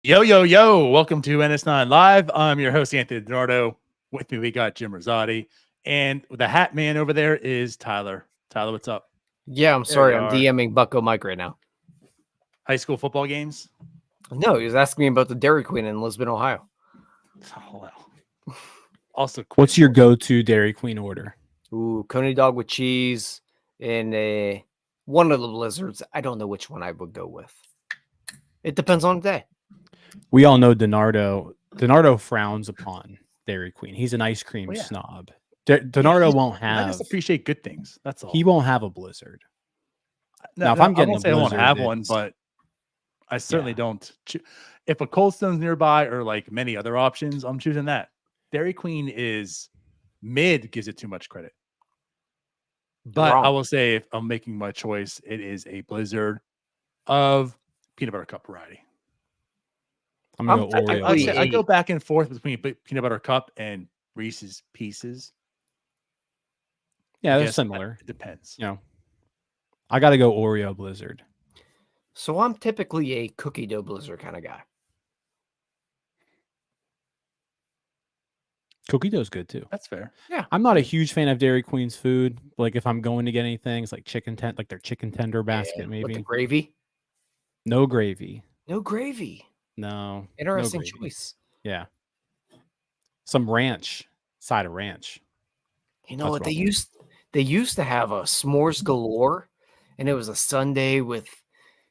Yo, yo, yo. Welcome to NS9LIVE. I'm your host, Anthony DiNardo. With me, we got Jim Rosati. And the hat man over there is Tyler. Tyler, what's up? Yeah, I'm There sorry. you I'm are. DMing Bucko Mike right now. High school football games? No, he was asking me about the Dairy Queen in Lisbon, Ohio. Oh, well. Also, what's your go-to Dairy Queen order? Ooh, coney dog with cheese and one of the blizzards. I don't know which one I would go with. It depends on the day. We all know DiNardo. DiNardo frowns upon Dairy Queen. He's an ice cream snob. DiNardo won't have. I just appreciate good things. That's all. He won't have a blizzard. Now, if I'm getting I won't say I won't have one, but I certainly don't. If a Cold Stone's nearby or like many other options, I'm choosing that. Dairy Queen is mid, gives it too much credit. But I will say, if I'm making my choice, it is a blizzard of peanut butter cup variety. I'm gonna go Oreo. I go back and forth between peanut butter cup and Reese's Pieces. Yeah, they're similar. It depends. You know, I got to go Oreo blizzard. So I'm typically a cookie dough blizzard kind of guy. Cookie dough's good too. That's fair. Yeah, I'm not a huge fan of Dairy Queen's food. Like if I'm going to get anything, it's like like their chicken tender basket, maybe. With the gravy. No gravy. No gravy. No. Interesting no choice. Yeah. Some ranch, side of ranch. You know what they used to have a s'mores galore, and it was a sundae with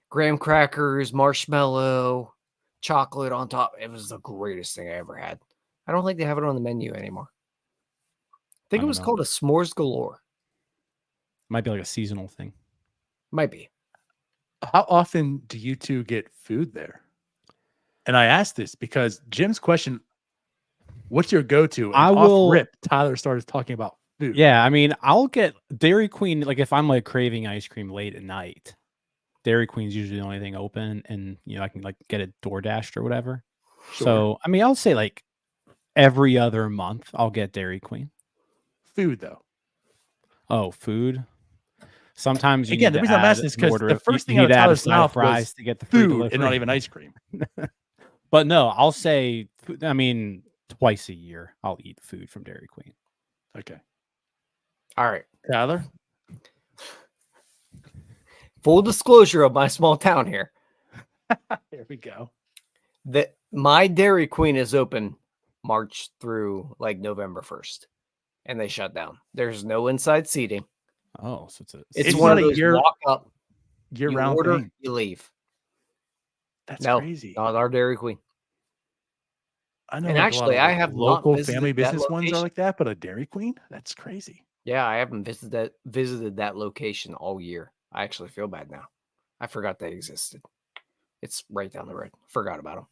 graham crackers, marshmallow, chocolate on top. It was the greatest thing I ever had. I don't think they have it on the menu anymore. I think it was called a s'mores galore. Might be like a seasonal thing. Might be. How often do you two get food there? And I asked this because Jim's question, what's your go-to? And off rip, Tyler started talking about food. Yeah, I mean, I'll get Dairy Queen, like if I'm like craving ice cream late at night, Dairy Queen's usually the only thing open, and you know, I can like get it DoorDashed or whatever. Sure. So I mean, I'll say like every other month I'll get Dairy Queen. Food though. Oh, food. Sometimes again, the reason I'm asking is because the first thing out of Tyler's mouth was to get the food and not even ice cream. But no, I'll say, I mean, twice a year I'll eat food from Dairy Queen. Okay. All right, Tyler. Full disclosure of my small town here. Here we go. My Dairy Queen is open March through like November 1st, and they shut down. There's no inside seating. Oh, so it's one of those walk up, year-round thing. You leave. That's crazy. Not our Dairy Queen. I know. And actually, I have local family business ones are like that, but a Dairy Queen? That's crazy. Yeah, I haven't visited that location all year. I actually feel bad now. I forgot they existed. It's right down the road. Forgot about them.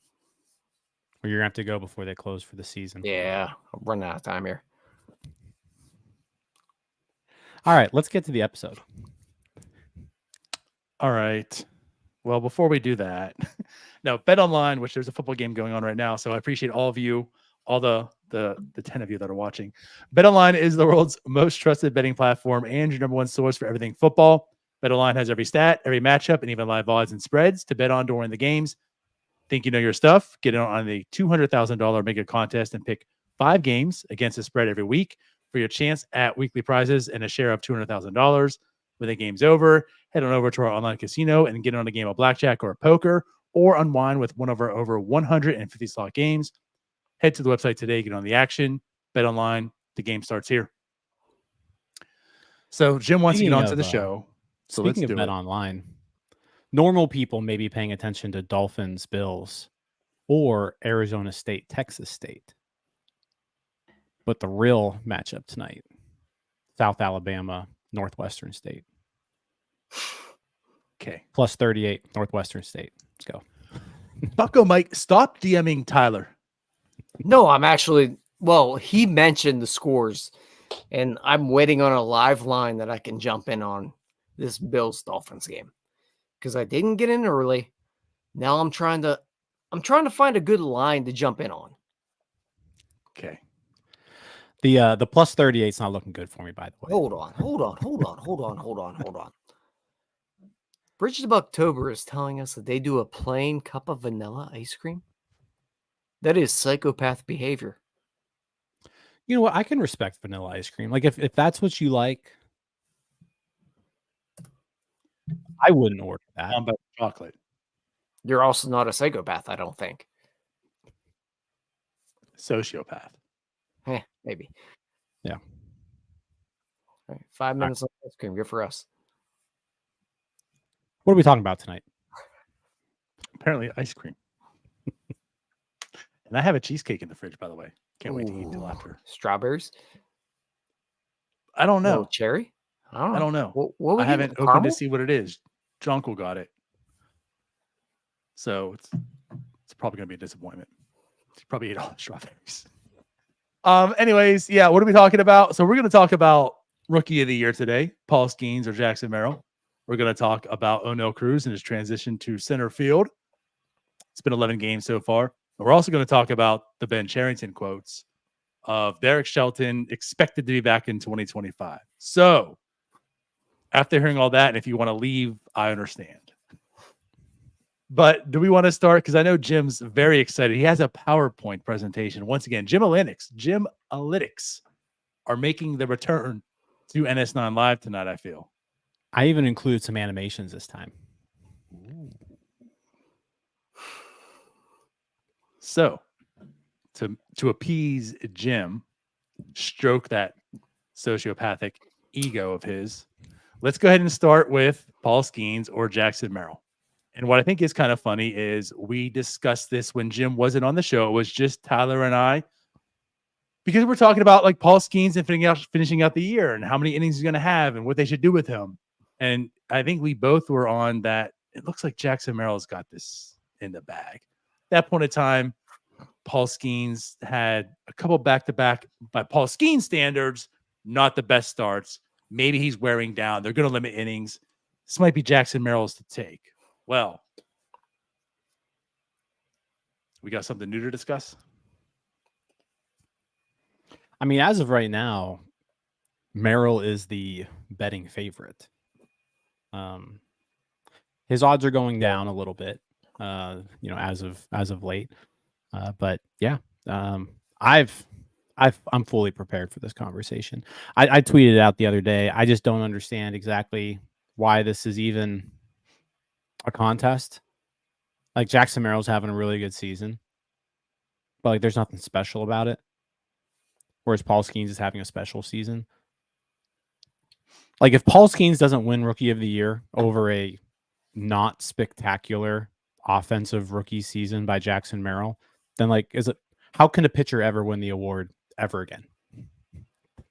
Well, you're gonna have to go before they close for the season. Yeah, I'm running out of time here. All right, let's get to the episode. All right. Well, before we do that, now Bet Online, which there's a football game going on right now, so I appreciate all of you, all the 10 of you that are watching. Bet Online is the world's most trusted betting platform and your number one source for everything football. Bet Online has every stat, every matchup, and even live odds and spreads to bet on during the games. Think you know your stuff? Get in on the $200,000 mega contest and pick 5 games against the spread every week for your chance at weekly prizes and a share of $200,000. When the game's over, head on over to our online casino and get on a game of blackjack or poker, or unwind with one of our over 150 slot games. Head to the website today, get on the action. Bet Online, the game starts here. So Jim wants to get onto the show. So let's do it. Bet Online, normal people may be paying attention to Dolphins, Bills, or Arizona State, Texas State. But the real matchup tonight, South Alabama, Northwestern State. Okay. Plus 38, Northwestern State. Let's go. Bucko Mike, stop DMing Tyler. No, I'm actually, well, he mentioned the scores, and I'm waiting on a live line that I can jump in on this Bills-Dolphins game. Because I didn't get in early. Now I'm trying to find a good line to jump in on. Okay. The plus 38 is not looking good for me, by the way. Hold on. Bridges of October is telling us that they do a plain cup of vanilla ice cream. That is psychopath behavior. You know what? I can respect vanilla ice cream. Like if that's what you like, I wouldn't order that. But chocolate. You're also not a psychopath, I don't think. Sociopath. Maybe. Yeah. All right, 5 minutes of ice cream. Good for us. What are we talking about tonight? Apparently ice cream. And I have a cheesecake in the fridge, by the way. Can't wait to eat until after. Strawberries? I don't know. No, cherry? I don't know. What I haven't opened to see what it is. Jonkel got it. So it's probably going to be a disappointment. He probably ate all the strawberries. Anyways, yeah, what are we talking about? So we're going to talk about Rookie of the Year today, Paul Skenes or Jackson Merrill. We're going to talk about Oneil Cruz and his transition to center field. It's been 11 games so far. And we're also going to talk about the Ben Cherington quotes of Derek Shelton expected to be back in 2025. So after hearing all that, and if you want to leave, I understand. But do we want to start? Because I know Jim's very excited. He has a PowerPoint presentation. Once again, Jim Analytics are making the return to NS9LIVE tonight, I feel. I even included some animations this time. Ooh. So, to appease Jim, stroke that sociopathic ego of his, let's go ahead and start with Paul Skenes or Jackson Merrill. And what I think is kind of funny is we discussed this when Jim wasn't on the show. It was just Tyler and I, because we're talking about like Paul Skenes and finishing out the year and how many innings he's going to have and what they should do with him. And I think we both were on that. It looks like Jackson Merrill's got this in the bag. At that point in time, Paul Skenes had a couple back-to-back, by Paul Skenes standards, not the best starts. Maybe he's wearing down. They're going to limit innings. This might be Jackson Merrill's to take. Well, we got something new to discuss. I mean, as of right now, Merrill is the betting favorite. His odds are going down a little bit, as of late. But yeah, I'm fully prepared for this conversation. I tweeted out the other day. I just don't understand exactly why this is even a contest. Like Jackson Merrill's having a really good season, but like there's nothing special about it. Whereas Paul Skenes is having a special season. Like if Paul Skenes doesn't win Rookie of the Year over a not spectacular offensive rookie season by Jackson Merrill, then like how can a pitcher ever win the award ever again?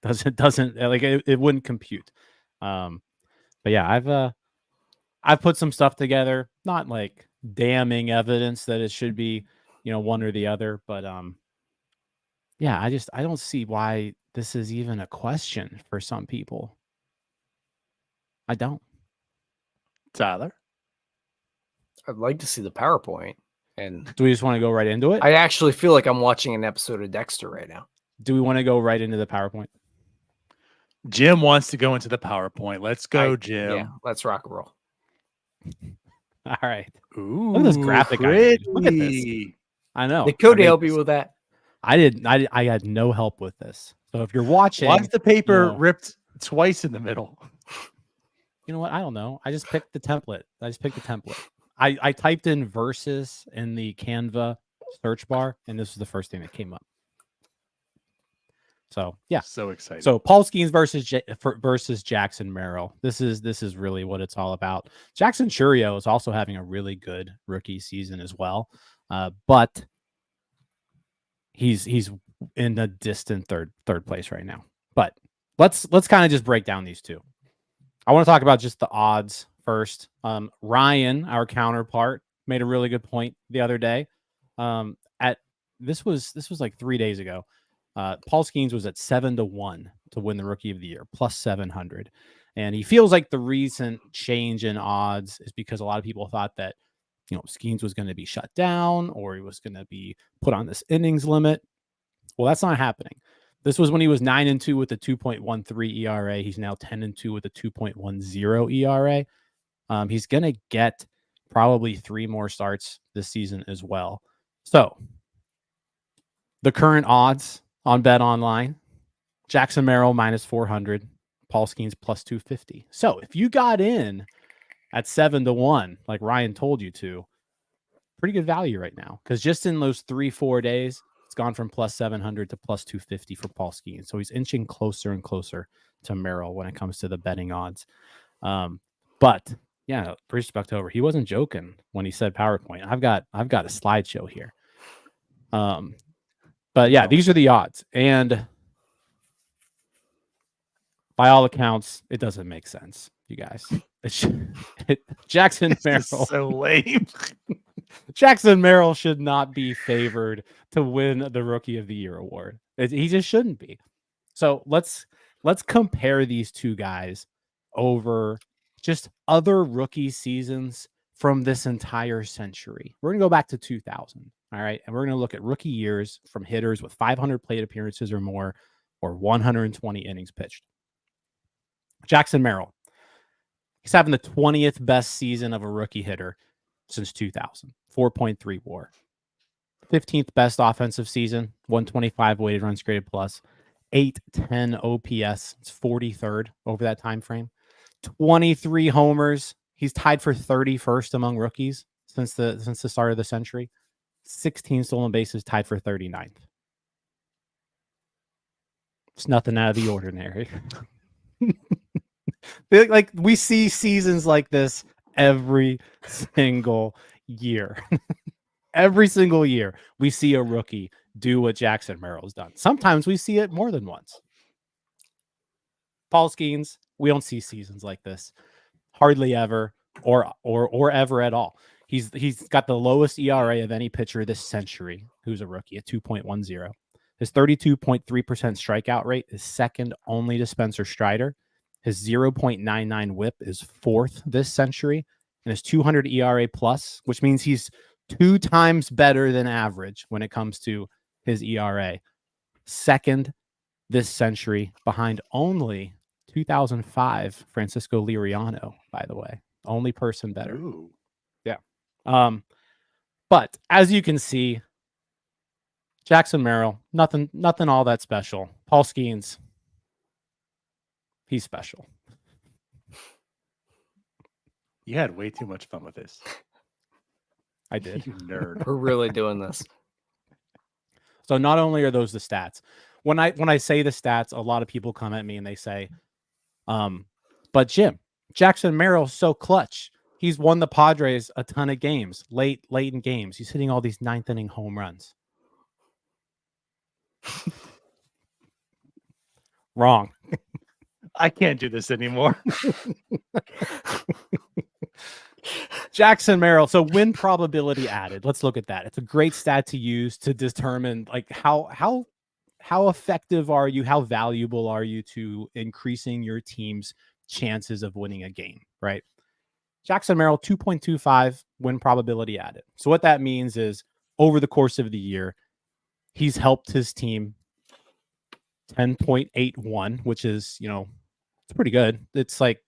Doesn't like it wouldn't compute. But yeah, I've put some stuff together, not like damning evidence that it should be, one or the other, but yeah, I don't see why this is even a question for some people. I don't. Tyler? I'd like to see the PowerPoint. And do we just want to go right into it? I actually feel like I'm watching an episode of Dexter right now. Do we want to go right into the PowerPoint? Jim wants to go into the PowerPoint. Let's go, Jim. Yeah, let's rock and roll. All right. Ooh, look at this graphic. Look at this. I know. Did Cody help you with that? I didn't. I had no help with this. So if you're watching, why is the paper ripped twice in the middle? You know what? I don't know. I just picked the template. I typed in versus in the Canva search bar, and this was the first thing that came up. So yeah, so excited. So Paul Skenes versus Jackson Merrill. This is really what it's all about. Jackson Churio is also having a really good rookie season as well, but he's in a distant third place right now. But let's kind of just break down these two. I want to talk about just the odds first. Ryan, our counterpart, made a really good point the other day. This was like 3 days ago. Paul Skenes was at 7-1 to win the Rookie of the Year, plus 700. And he feels like the recent change in odds is because a lot of people thought that, Skenes was going to be shut down or he was going to be put on this innings limit. Well, that's not happening. This was when he was 9-2 with a 2.13 ERA. He's now 10-2 with a 2.10 ERA. He's going to get probably 3 more starts this season as well. So The current odds on Bet Online: Jackson Merrill -400, Paul Skenes +250. So if you got in at 7-1, like Ryan told you to, pretty good value right now. Because just in those 3-4 days, it's gone from +700 to +250 for Paul Skenes. So he's inching closer and closer to Merrill when it comes to the betting odds. But yeah, respect over. He wasn't joking when he said PowerPoint. I've got a slideshow here. But yeah, these are the odds, and by all accounts, it doesn't make sense, you guys. Jackson Merrill, so lame. Jackson Merrill should not be favored to win the Rookie of the Year award. He just shouldn't be. So let's compare these two guys over just other rookie seasons from this entire century. We're going to go back to 2000, all right? And we're going to look at rookie years from hitters with 500 plate appearances or more, or 120 innings pitched. Jackson Merrill, he's having the 20th best season of a rookie hitter since 2000, 4.3 WAR. 15th best offensive season, 125 weighted runs created plus, 810 OPS. It's 43rd over that time frame. 23 homers. He's tied for 31st among rookies since the start of the century. 16 stolen bases, tied for 39th. It's nothing out of the ordinary. Like, we see seasons like this every single year. Every single year, we see a rookie do what Jackson Merrill's done. Sometimes we see it more than once. Paul Skenes, we don't see seasons like this hardly ever, or ever at all. He's got the lowest ERA of any pitcher this century who's a rookie at 2.10. His 32.3% strikeout rate is second only to Spencer Strider. His 0.99 WHIP is fourth this century, and his 200 ERA plus, which means he's 2 times better than average when it comes to his ERA. Second this century, behind only 2005 Francisco Liriano, by the way. Only person better. Ooh. Yeah. But as you can see, Jackson Merrill, nothing all that special. Paul Skenes, he's special. You had way too much fun with this. I did. You nerd. We're really doing this. So not only are those the stats, when I say the stats, a lot of people come at me and they say, but Jim, Jackson Merrill's so clutch. He's won the Padres a ton of games, late in games. He's hitting all these 9th inning home runs. Wrong. I can't do this anymore. Jackson Merrill. So win probability added. Let's look at that. It's a great stat to use to determine like how effective are you? How valuable are you to increasing your team's chances of winning a game, right? Jackson Merrill, 2.25 win probability added. So what that means is over the course of the year, he's helped his team 10.81, which is, it's pretty good. It's like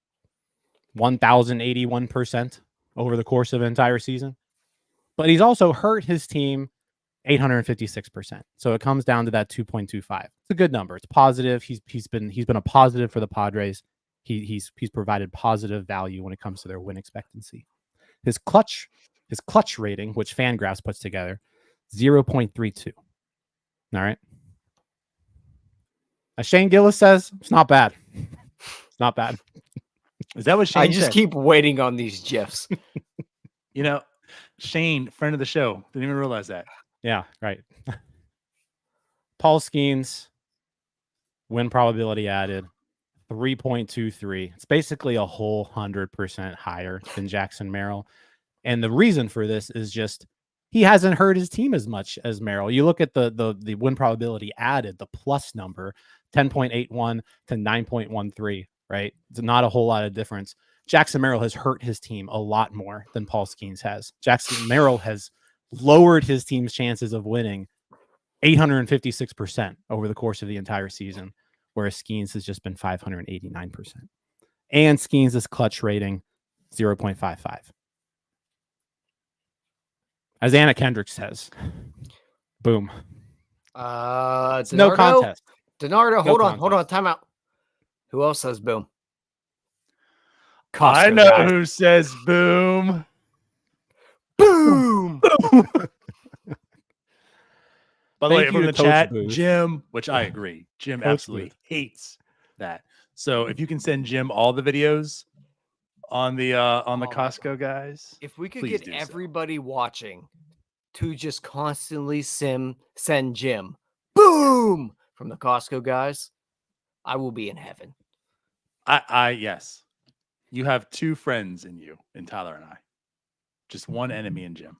1,081% over the course of an entire season. But he's also hurt his team 856%. So it comes down to that 2.25. It's a good number. It's positive. He's been a positive for the Padres. He's provided positive value when it comes to their win expectancy. His clutch rating, which Fangraphs puts together, 0.32. All right. As Shane Gillis says, it's not bad. It's not bad. Is that what Shane I just said? keep waiting on these GIFs. Shane, friend of the show, didn't even realize that. Yeah, right. Paul Skenes, win probability added, 3.23. It's basically a whole 100% higher than Jackson Merrill. And the reason for this is just he hasn't hurt his team as much as Merrill. You look at the win probability added, the plus number, 10.81 to 9.13, right? It's not a whole lot of difference. Jackson Merrill has hurt his team a lot more than Paul Skenes has. Jackson Merrill has lowered his team's chances of winning 856% over the course of the entire season, whereas Skenes has just been 589%. And Skenes' clutch rating, 0.55. As Anna Kendrick says, boom. It's no contest. DiNardo, hold on, timeout. Who else says boom? Costco, I know guys. Who says boom. Boom. By the way, from the chat, Booth. Jim, which I agree, Jim Coach absolutely Booth. Hates that. So if you can send Jim all the videos on the Costco guys, if we could get everybody watching to just constantly send Jim boom from the Costco guys, I will be in heaven. Yes, you have two friends in you, in Tyler and I, just one enemy in Jim.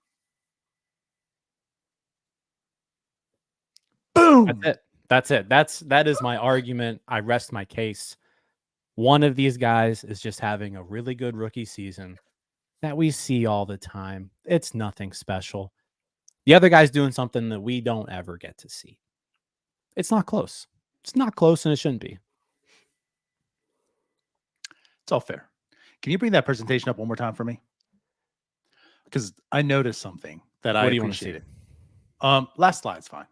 Boom. That's it. That is my argument. I rest my case. One of these guys is just having a really good rookie season that we see all the time. It's nothing special. The other guy's doing something that we don't ever get to see. It's not close. It's not close, and it shouldn't be. It's all fair. Can you bring that presentation up one more time for me? Because I noticed something that I appreciated. Last slide's fine.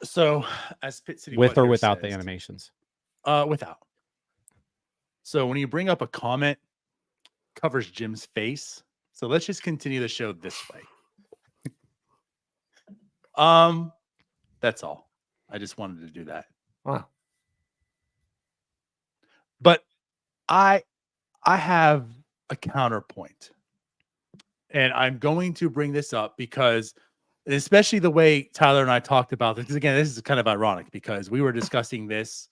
So, as Pit City with or without the animations? Without. So when you bring up a comment, covers Jim's face. So let's just continue the show this way. That's all. I just wanted to do that. Wow. But I have a counterpoint. And I'm going to bring this up because especially the way Tyler and I talked about this, because again, this is kind of ironic because we were discussing this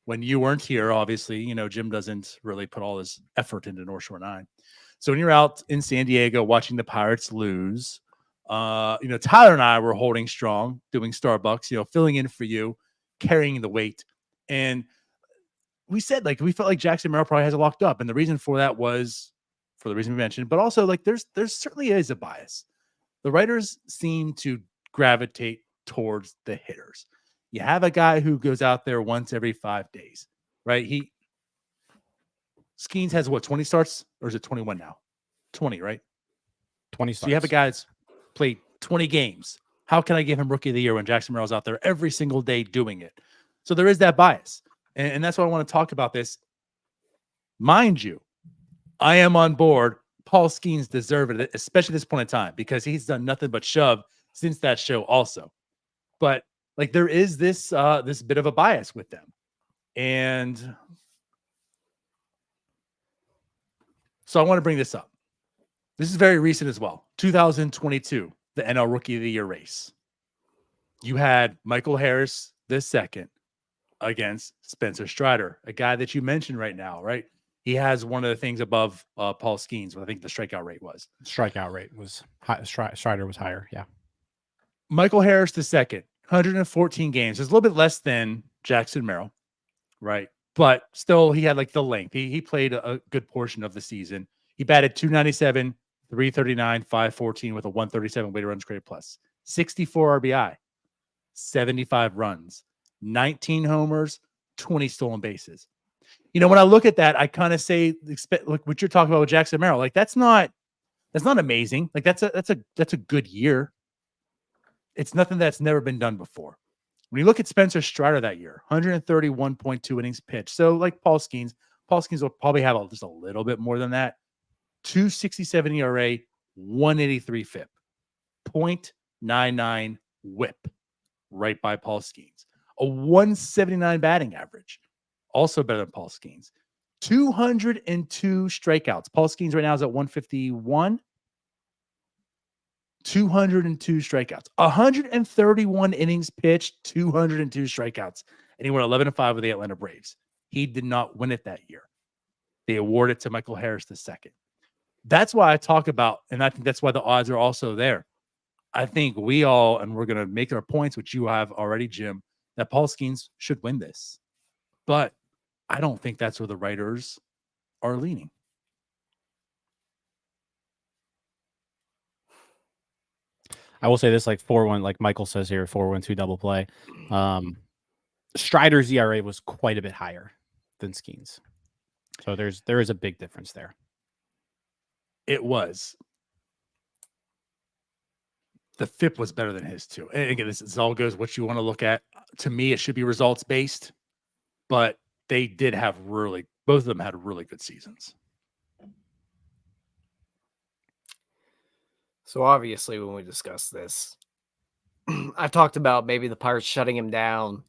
when you weren't here. Obviously, you know, Jim doesn't really put all his effort into North Shore 9. So when you're out in San Diego watching the Pirates lose, you know, Tyler and I were holding strong, doing Starbucks, you know, filling in for you, carrying the weight. And we said, like, we felt like Jackson Merrill probably has it locked up. And the reason for that was for the reason we mentioned, but also like there's certainly is a bias. The writers seem to gravitate towards the hitters. You have a guy who goes out there once every 5 days, right? Skenes has what, 20 starts, or is it 21 now? 20, right? 20 starts. So you have a guy that's played 20 games. How can I give him Rookie of the Year when Jackson Merrill's out there every single day doing it? So there is that bias. And that's why I want to talk about this. Mind you, I am on board. Paul Skenes deserved it, especially at this point in time, because he's done nothing but shove since that show also. But like there is this this bit of a bias with them. And so I want to bring this up. This is very recent as well. 2022, the NL Rookie of the Year race. You had Michael Harris II against Spencer Strider, a guy that you mentioned right now, right? He has one of the things above Paul Skenes, what I think the strikeout rate was. Strikeout rate was high. Strider was higher, yeah. Michael Harris II, 114 games. It's a little bit less than Jackson Merrill, right? But still, he had like the length. He played a good portion of the season. He batted 297, 339, 514 with a 137 weighted runs created plus. 64 RBI, 75 runs, 19 homers, 20 stolen bases. You know, when I look at that, I kind of say, look what you're talking about with Jackson Merrill. Like that's not amazing. Like that's a good year. It's nothing that's never been done before. When you look at Spencer Strider that year, 131.2 innings pitched. So like Paul Skenes will probably have just a little bit more than that. 267 ERA, 183 FIP, 0.99 WHIP, right by Paul Skenes. A 179 batting average. Also better than Paul Skenes. 202 strikeouts. Paul Skenes right now is at 151. 202 strikeouts. 131 innings pitched, 202 strikeouts. And he went 11-5 with the Atlanta Braves. He did not win it that year. They awarded it to Michael Harris II. That's why I talk about, and I think that's why the odds are also there. I think we all, and we're going to make our points, which you have already, Jim, that Paul Skenes should win this. But I don't think that's where the writers are leaning. I will say this, like 4-1, like Michael says here, 4-1-2 double play. Strider's ERA was quite a bit higher than Skenes. So there is a big difference there. It was. the FIP was better than his too. And again, this all goes what you want to look at. To me, it should be results based, but they did have both of them had really good seasons. So obviously, when we discuss this, I talked about maybe the Pirates shutting him down,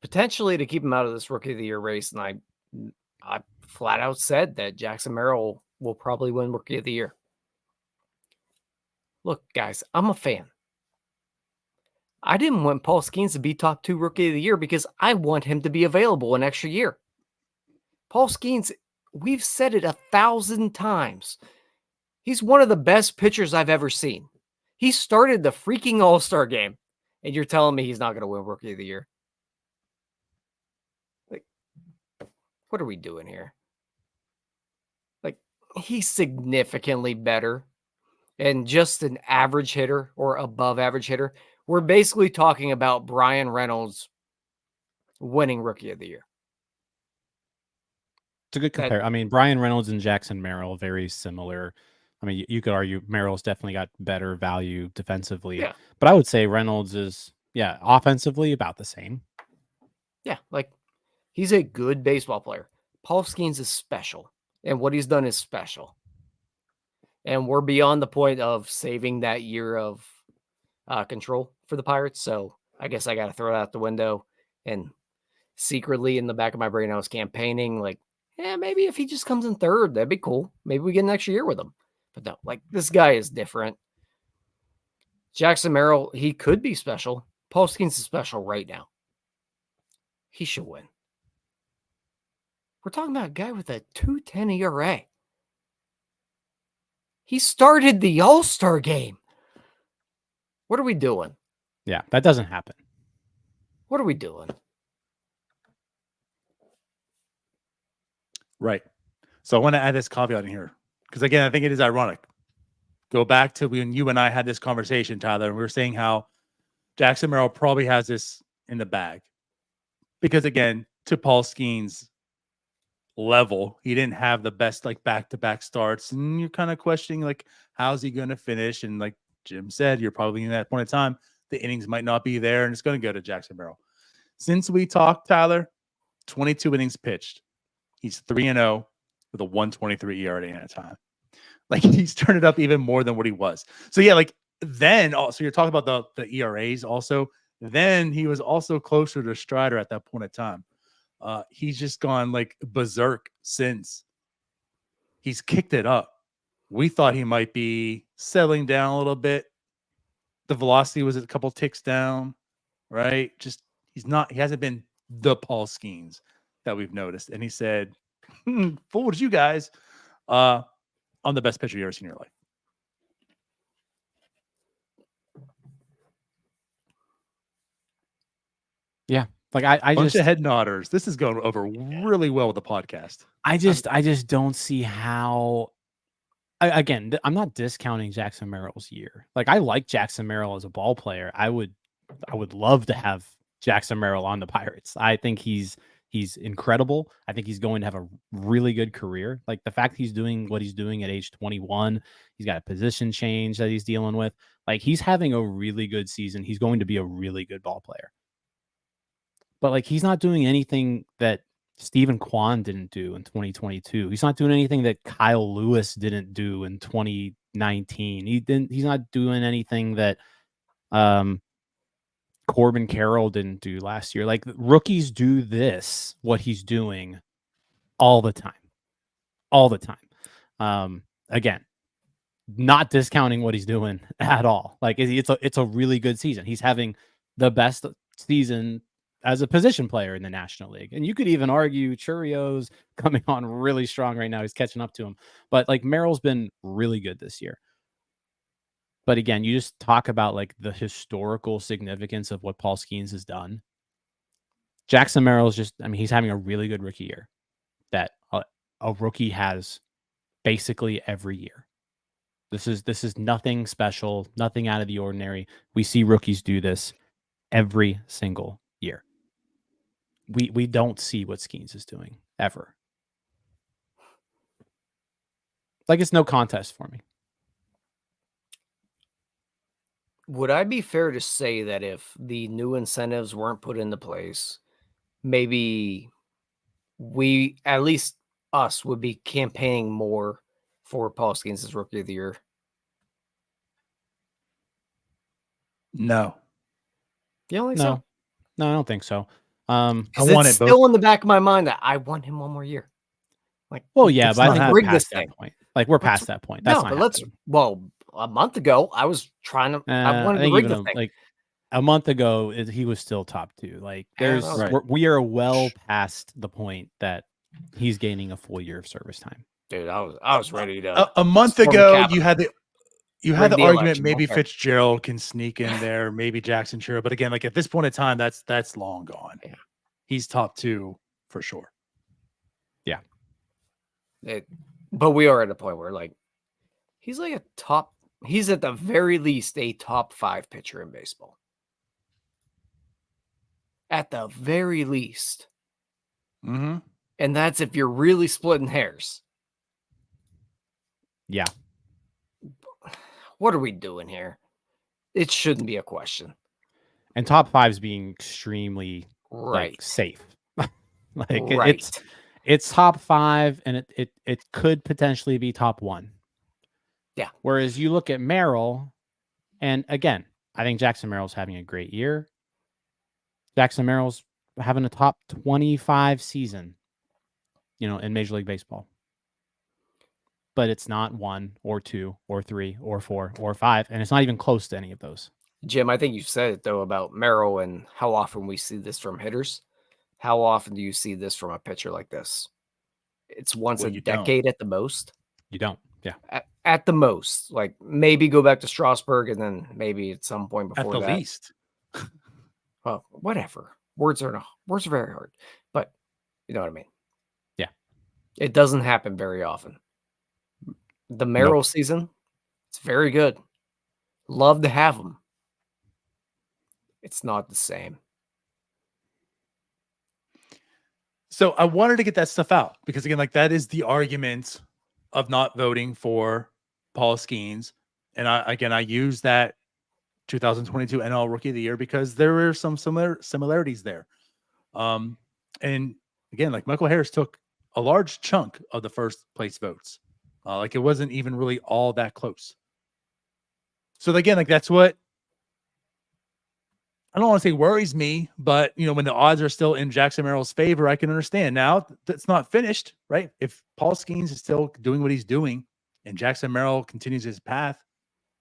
potentially to keep him out of this Rookie of the Year race, and I flat out said that Jackson Merrill will probably win Rookie of the Year. Look, guys, I'm a fan. I didn't want Paul Skenes to be top 2 Rookie of the Year because I want him to be available an extra year. Paul Skenes, we've said it 1,000 times. He's one of the best pitchers I've ever seen. He started the freaking All-Star game, and you're telling me he's not going to win Rookie of the Year? Like, what are we doing here? Like, he's significantly better and just an average hitter or above average hitter. We're basically talking about Brian Reynolds winning Rookie of the Year. It's a good compare. I mean, Brian Reynolds and Jackson Merrill, very similar. I mean, you could argue Merrill's definitely got better value defensively. Yeah. But I would say Reynolds is, offensively about the same. Yeah, like he's a good baseball player. Paul Skenes is special, and what he's done is special. And we're beyond the point of saving that year of control for the Pirates. So I guess I got to throw it out the window. And secretly in the back of my brain, I was campaigning like, maybe if he just comes in third, that'd be cool. Maybe we get an extra year with him. But no, like this guy is different. Jackson Merrill, he could be special. Paul Skenes is special right now. He should win. We're talking about a guy with a 2.10 ERA. He started the All-Star game. What are we doing? Yeah, that doesn't happen. What are we doing? Right. So I want to add this caveat in here because, again, I think it is ironic. Go back to when you and I had this conversation, Tyler, and we were saying how Jackson Merrill probably has this in the bag. Because, again, to Paul Skenes' level, he didn't have the best like back-to-back starts, and you're kind of questioning like how's he going to finish. And like Jim said, you're probably in that point in time the innings might not be there, and it's going to go to Jackson Merrill. Since we talked, Tyler, 22 innings pitched. He's 3-0 with a 1.23 ERA at a time. Like he's turned it up even more than what he was. So yeah, like then also you're talking about the ERAs also. Then he was also closer to Strider at that point in time. He's just gone like berserk since. He's kicked it up. We thought he might be settling down a little bit. The velocity was a couple ticks down, right? Just he hasn't been the Paul Skenes that we've noticed. And he said, fooled you guys. I'm the best pitcher you've ever seen in your life. Yeah. Like I Bunch just of head nodders. This is going over really well with the podcast. I just don't see how. Again, I'm not discounting Jackson Merrill's year. Like I like Jackson Merrill as a ball player. I would love to have Jackson Merrill on the Pirates. I think he's incredible. I think he's going to have a really good career. Like the fact he's doing what he's doing at age 21, he's got a position change that he's dealing with. Like he's having a really good season. He's going to be a really good ball player. But like he's not doing anything that Stephen Kwan didn't do in 2022. He's not doing anything that Kyle Lewis didn't do in 2019. He's not doing anything that Corbin Carroll didn't do last year. Like rookies do what he's doing all the time. Again, not discounting what he's doing at all. Like it's a really good season. He's having the best season as a position player in the National League. And you could even argue Churio's coming on really strong right now. He's catching up to him. But like Merrill's been really good this year. But again, you just talk about like the historical significance of what Paul Skenes has done. Jackson Merrill's he's having a really good rookie year that a rookie has basically every year. This is nothing special, nothing out of the ordinary. We see rookies do this every single year. We don't see what Skenes is doing ever. Like it's no contest for me. would I be fair to say that if the new incentives weren't put into place, maybe we, at least us, would be campaigning more for Paul Skenes as Rookie of the Year? No. You don't think so? No, I don't think so. I Because want it's it both. still in the back of my mind that I want him one more year. Like, Well, yeah, It's but I not think we're happening. past This thing. that point. Like we're Let's- past that point. That's no, not but let's. happening. Well, a month ago, I was trying to. I I wanted to think rig even the thing. like a month ago, he was still top 2. Like there's, Right. we are well past the point that he's gaining a full year of service time. Dude, I was ready to. A month storm the ago, Capitol. you had the Rig the argument election, maybe don't care. Fitzgerald can sneak in there, maybe Jackson Chiro, but again, like at this point in time, that's long gone. Yeah. He's top 2 for sure. Yeah. But we are at a point where like he's like he's at the very least a top 5 pitcher in baseball. At the very least. Mm-hmm. And that's if you're really splitting hairs. Yeah. What are we doing here? It shouldn't be a question. And top 5's being extremely Right. like, safe. Like Right. it's top 5 and it could potentially be top 1. Yeah. Whereas you look at Merrill, and again, I think Jackson Merrill's having a great year. Jackson Merrill's having a top 25 season, in Major League Baseball. But it's not 1 or 2 or 3 or 4 or 5, and it's not even close to any of those. Jim, I think you said it though about Merrill and how often we see this from hitters. How often do you see this from a pitcher like this? It's once a decade at the most. You don't. Yeah. At the most. Like maybe go back to Strasburg and then maybe at some point before At the that. least. Well, whatever. Words are very hard. But you know what I mean? Yeah. It doesn't happen very often. The Merrill season, it's very good. Love to have him. It's not the same. So I wanted to get that stuff out because again, like that is the argument of not voting for Paul Skenes. And I use that 2022 NL Rookie of the Year because there were some similarities there. And again, like Michael Harris took a large chunk of the first place votes. Like it wasn't even really all that close. So again, like that's what I don't want to say worries me, but when the odds are still in Jackson Merrill's favor, I can understand. Now that's not finished, right? If Paul Skenes is still doing what he's doing and Jackson Merrill continues his path,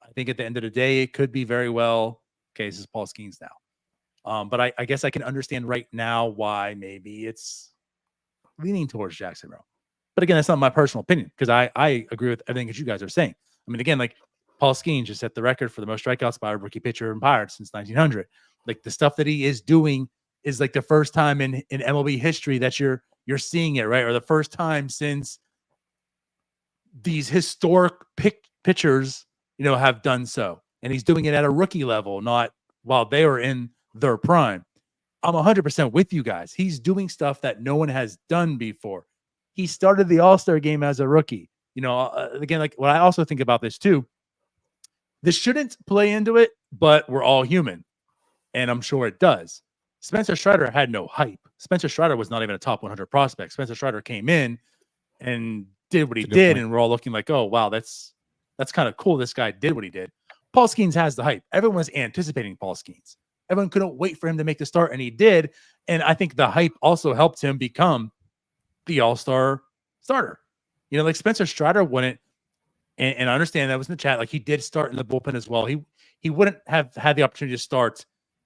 I think at the end of the day, it could be very well, okay, this is Paul Skenes now. But I guess I can understand right now why maybe it's leaning towards Jackson Merrill. But again, that's not my personal opinion because I agree with everything that you guys are saying. I mean, again, like Paul Skenes just set the record for the most strikeouts by a rookie pitcher in Pirates since 1900. Like the stuff that he is doing is like the first time in MLB history that you're seeing it, right? Or the first time since these historic pitchers, have done so. And he's doing it at a rookie level, not while they were in their prime. I'm 100% with you guys. He's doing stuff that no one has done before. He started the All-Star game as a rookie. Again, like what I also think about this too, this shouldn't play into it, but we're all human. And I'm sure it does. Spencer Strider had no hype. Spencer Strider was not even a top 100 prospect. Spencer Strider came in and did what he did. And we're all looking like, oh, wow, that's kind of cool. This guy did what he did. Paul Skenes has the hype. Everyone was anticipating Paul Skenes. Everyone couldn't wait for him to make the start, and he did. And I think the hype also helped him become the all-star starter. Like Spencer Strider wouldn't, and I understand that was in the chat, like he did start in the bullpen as well. He wouldn't have had the opportunity to start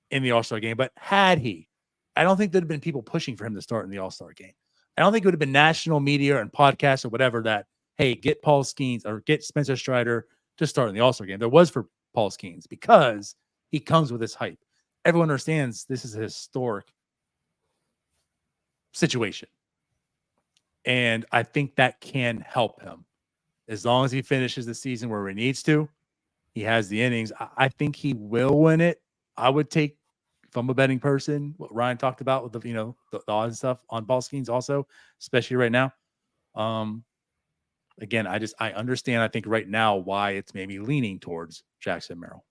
in the All-Star game, but had he, I don't think there'd have been people pushing for him to start in the All-Star game. I don't think it would have been national media and podcasts or whatever that, hey, get Paul Skenes or get Spencer Strider to start in the All-Star game. There was for Paul Skenes because he comes with this hype. Everyone understands this is a historic situation. And I think that can help him. As long as he finishes the season where he needs to, he has the innings. I think he will win it. I would take, if I'm a betting person, what Ryan talked about with the odds and stuff on Paul Skenes also, especially right now. Again, I understand, I think right now why it's maybe leaning towards Jackson Merrill.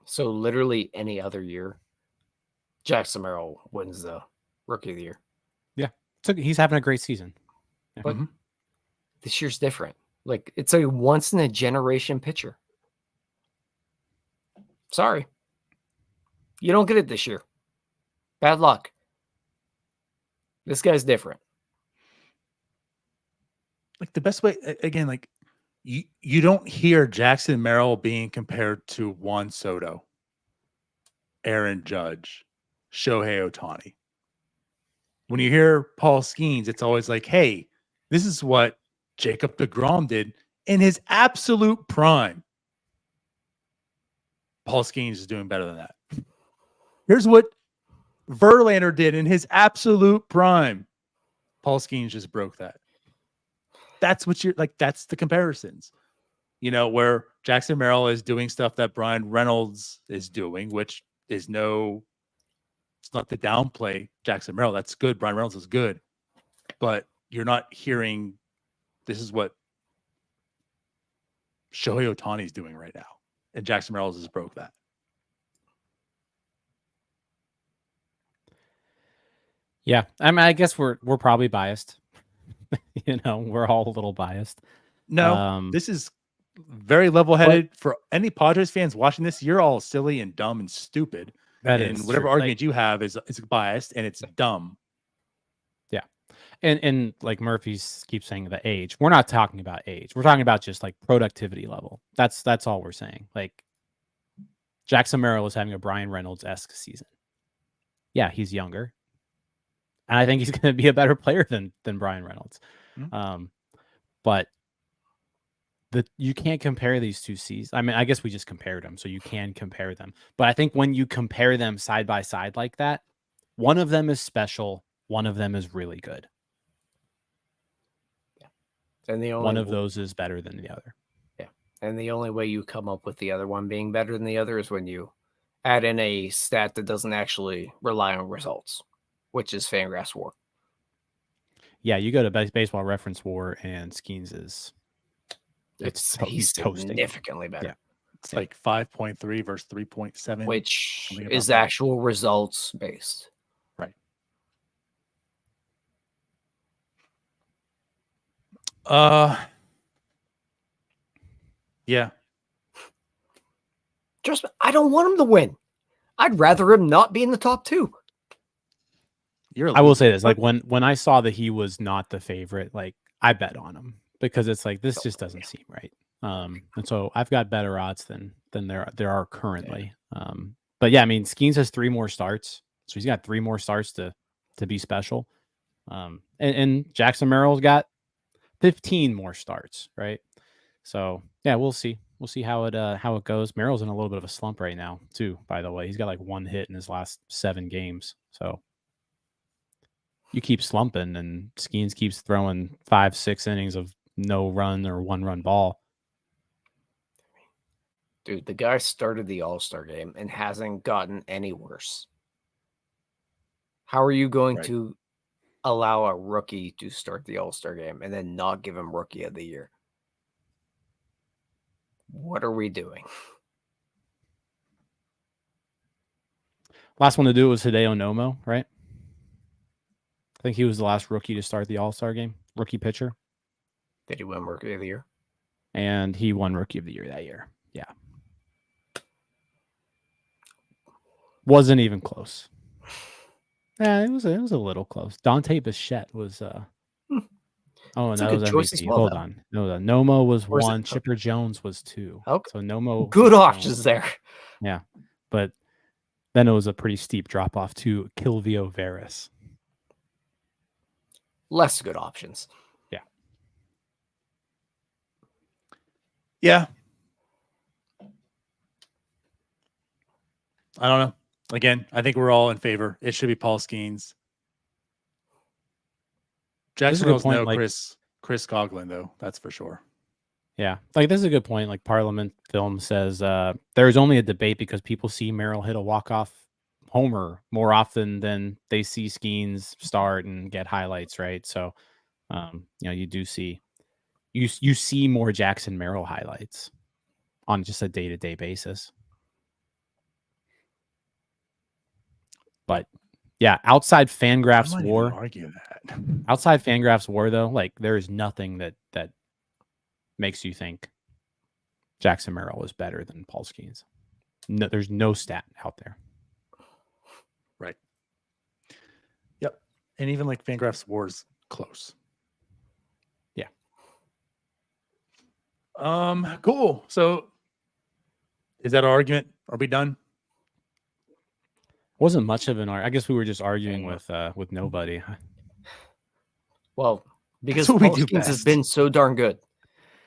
So literally any other year, Jackson Merrill wins the Rookie of the Year. Yeah. So he's having a great season. Yeah. But this year's different. Like, it's a once in a generation pitcher. Sorry. You don't get it this year. Bad luck. This guy's different. Like the best way, again, like you don't hear Jackson Merrill being compared to Juan Soto, Aaron Judge, Shohei Ohtani. When you hear Paul Skenes, it's always like, hey, this is what Jacob deGrom did in his absolute prime. Paul Skenes is doing better than that. Here's what Verlander did in his absolute prime. Paul Skenes just broke that. That's what you're like. That's the comparisons, where Jackson Merrill is doing stuff that Brian Reynolds is doing, which is it's not to downplay Jackson Merrill. That's good. Brian Reynolds is good, but you're not hearing this is what Shohei Ohtani is doing right now. And Jackson Merrill just broke that. Yeah. I mean, I guess we're probably biased. We're all a little biased. No, this is very level-headed. For any Padres fans watching this, you're all silly and dumb and stupid. And whatever argument you have is biased and it's dumb. Yeah. And like Murphy keeps saying the age. We're not talking about age. We're talking about just like productivity level. That's all we're saying. Like Jackson Merrill is having a Brian Reynolds-esque season. Yeah, he's younger. And I think he's going to be a better player than Brian Reynolds. Mm-hmm. But you can't compare these two seasons. I mean, I guess we just compared them, so you can compare them. But I think when you compare them side by side like that, one of them is special, one of them is really good. Yeah. And one of those is better than the other. Yeah. And the only way you come up with the other one being better than the other is when you add in a stat that doesn't actually rely on results, which is Fangraphs WAR. Yeah, you go to Baseball Reference WAR and Skenes is he's significantly better. Yeah. It's like 5.3 versus 3.7, which is actual results based. Right. Yeah. Just I don't want him to win. I'd rather him not be in the top two. I will say this, like when I saw that he was not the favorite, like I bet on him because it's like this just doesn't seem right. And so I've got better odds than there are currently. Yeah. But yeah, I mean, Skenes has 3 more starts, so he's got 3 more starts to be special. And Jackson Merrill's got 15 more starts, right? So yeah, we'll see. We'll see how it goes. Merrill's in a little bit of a slump right now, too. By the way, he's got like 1 hit in his last 7 games. So you keep slumping, and Skenes keeps throwing 5-6 innings of no run or 1-run ball. Dude, the guy started the All-Star game and hasn't gotten any worse. How are you going to allow a rookie to start the All-Star game and then not give him Rookie of the Year? What are we doing? Last one to do it was Hideo Nomo, right? I think he was the last rookie to start the All-Star game. Rookie pitcher. Did he win Rookie of the Year? And he won Rookie of the Year that year. Yeah. Wasn't even close. Yeah, it was a little close. Dante Bichette was Oh, and that was MVP. Well, Hold on. No, Nomo was 1. Chipper Jones was 2. Okay. So Nomo. Good options there. Yeah. But then it was a pretty steep drop off to Kilvio Veras. Less good options. Yeah. Yeah. I don't know. Again, I think we're all in favor. It should be Paul Skenes. Jackson Merrill's no Chris Coughlin, though. That's for sure. Yeah. Like, this is a good point. Like, Parliament Film says there's only a debate because people see Merrill hit a walk-off homer more often than they see Skenes start and get highlights, right? So, you do see you see more Jackson Merrill highlights on just a day-to-day basis. But yeah, outside I Fangraphs might even war, argue that. outside Fangraphs war though, like there is nothing that makes you think Jackson Merrill is better than Paul Skenes. No, there's no stat out there. Right. Yep. And even like Fangraphs war is close. Yeah. Cool. So is that our argument? Are we done? Wasn't much of an argument. I guess we were just arguing with nobody. Well, because what we Paul do Skenes has best. been so darn good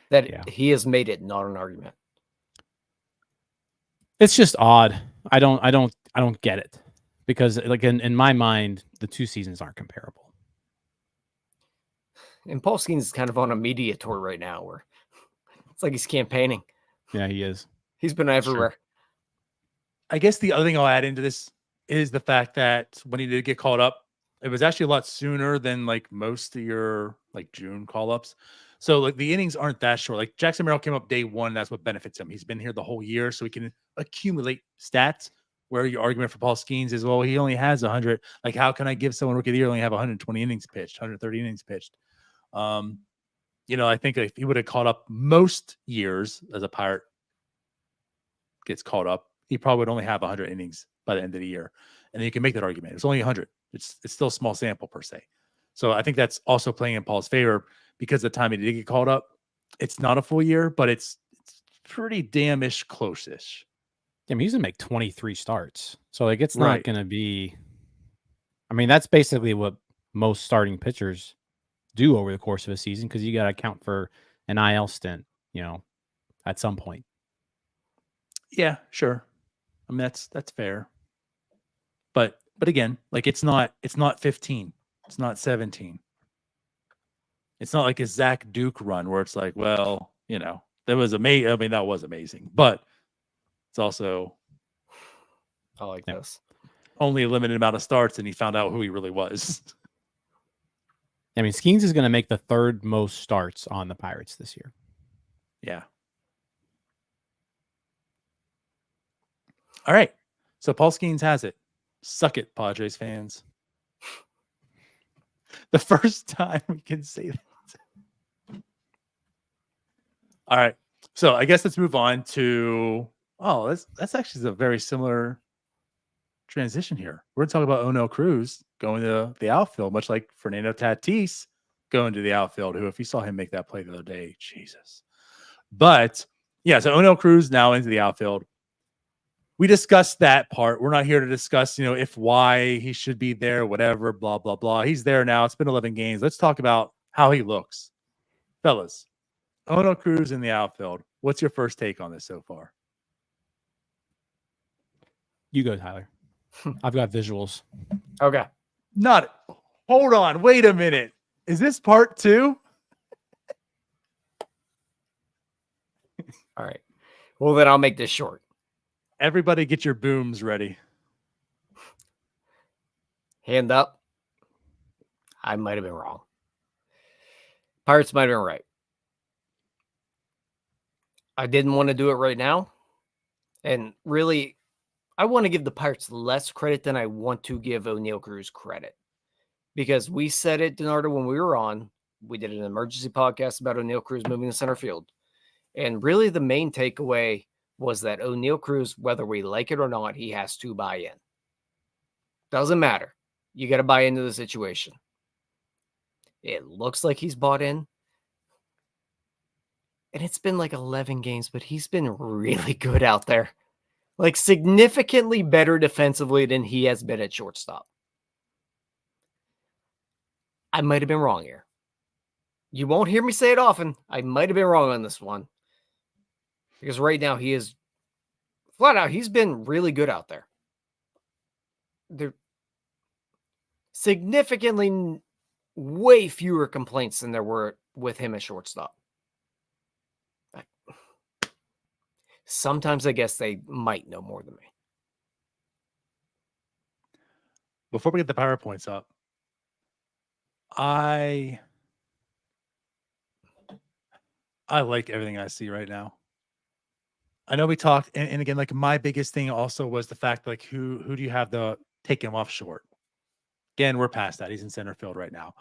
that Yeah. he has made it not an argument. It's just odd. I don't get it. Because like in my mind, the two seasons aren't comparable. And Paul Skenes is kind of on a media tour right now where it's like he's campaigning. Yeah, he is. He's been everywhere. I guess the other thing I'll add into this is the fact that when he did get called up, it was actually a lot sooner than like most of your like June call-ups. So like the innings aren't that short. Like Jackson Merrill came up day one. That's what benefits him. He's been here the whole year, so he can accumulate stats. Where your argument for Paul Skenes is, well, he only has 100. Like, how can I give someone rookie of the year only have 120 innings pitched, 130 innings pitched? I think if he would have caught up most years as a Pirate gets caught up, he probably would only have 100 innings by the end of the year. And then you can make that argument. It's only 100. It's still a small sample per se. So I think that's also playing in Paul's favor because the time he did get called up, it's not a full year, but it's pretty damn-ish close-ish. I mean, he's going to make 23 starts. So like it's not going to be – I mean, that's basically what most starting pitchers do over the course of a season because you got to account for an IL stint, at some point. Yeah, sure. I mean, that's fair. But again, like it's not 15. It's not 17. It's not like a Zach Duke run where it's like, well, that was amazing. I mean, that was amazing, but it's also I like this. Only a limited amount of starts, and he found out who he really was. I mean, Skenes is going to make the third most starts on the Pirates this year. Yeah. All right. So Paul Skenes has it. Suck it, Padres fans. The first time we can say that. All right. So I guess let's move on to that's actually a very similar transition here. We're going to talk about Oneil Cruz going to the outfield, much like Fernando Tatis going to the outfield, who, if you saw him make that play the other day, Jesus. But yeah, so Oneil Cruz now into the outfield. We discussed that part. We're not here to discuss, why he should be there, whatever, blah, blah, blah. He's there now. It's been 11 games. Let's talk about how he looks. Fellas, Oneil Cruz in the outfield. What's your first take on this so far? You go, Tyler. I've got visuals. Okay. Hold on. Wait a minute. Is this part 2? All right. Well, then I'll make this short. Everybody get your booms ready. Hand up. I might have been wrong. Pirates might have been right. I didn't want to do it right now. And really, I want to give the Pirates less credit than I want to give Oneil Cruz credit. Because we said it, Donardo, when we were on. We did an emergency podcast about Oneil Cruz moving to center field. And really the main takeaway was that Oneil Cruz, whether we like it or not, he has to buy in. Doesn't matter. You got to buy into the situation. It looks like he's bought in. And it's been like 11 games, but he's been really good out there. Like significantly better defensively than he has been at shortstop. I might have been wrong here. You won't hear me say it often. I might have been wrong on this one. Because right now he is flat out, he's been really good out there. There significantly way fewer complaints than there were with him at shortstop. Sometimes I guess they might know more than me. Before we get the PowerPoints up, I like everything I see right now. I know we talked, and again, like my biggest thing also was the fact, like, who do you have do take him off short. Again, we're past that. He's in center field right now.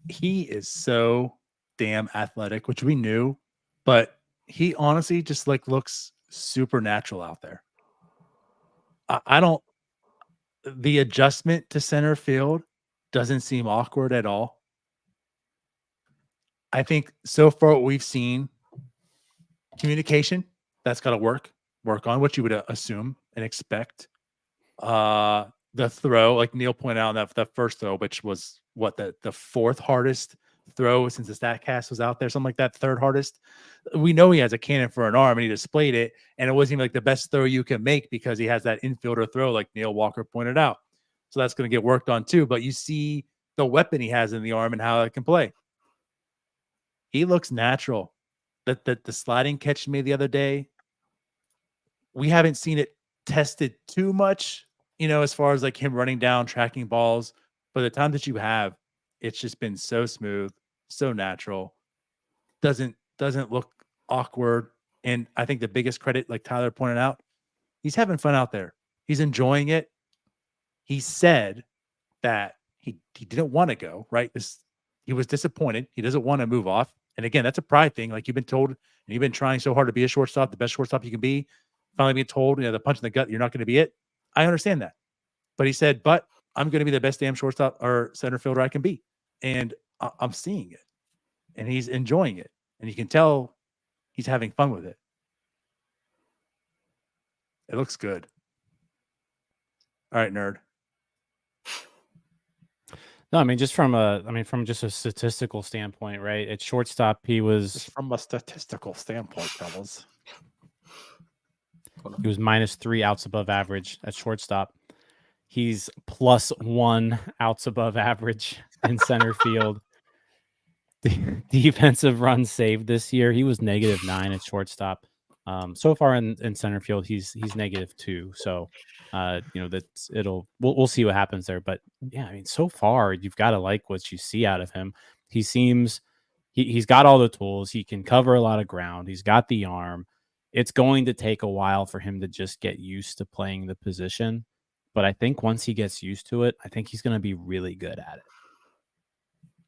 He is so damn athletic, which we knew, but he honestly just like looks supernatural out there. The adjustment to center field doesn't seem awkward at all. I think so far what we've seen, communication, that's got to work on what you would assume and expect. The throw, like Neil pointed out, that first throw, which was the fourth hardest throw since the StatCast was out there, something like that, third hardest. We know he has a cannon for an arm, and he displayed it, and it wasn't even like the best throw you can make because he has that infielder throw, like Neil Walker pointed out. So that's going to get worked on too. But you see the weapon he has in the arm and how it can play. He looks natural. The sliding catch he made the other day, we haven't seen it tested too much, as far as like him running down, tracking balls. But the time that you have, it's just been so smooth, so natural. Doesn't look awkward. And I think the biggest credit, like Tyler pointed out, he's having fun out there. He's enjoying it. He said that he didn't want to go, right? He was disappointed. He doesn't want to move off. And again, that's a pride thing. Like you've been told, and you've been trying so hard to be a shortstop, the best shortstop you can be. Finally being told, the punch in the gut, you're not going to be it. I understand that. But he said, but I'm going to be the best damn shortstop or center fielder I can be. And I'm seeing it. And he's enjoying it. And you can tell he's having fun with it. It looks good. All right, nerd. No, I mean, from just a statistical standpoint, right? At shortstop, he was... Just from a statistical standpoint, fellas. He was -3 outs above average at shortstop. He's +1 outs above average in center field. The defensive runs saved this year, he was -9 at shortstop. So far in center field, he's -2. So, we'll see what happens there. But yeah, I mean, so far you've got to like what you see out of him. He seems he's got all the tools. He can cover a lot of ground. He's got the arm. It's going to take a while for him to just get used to playing the position. But I think once he gets used to it, I think he's going to be really good at it.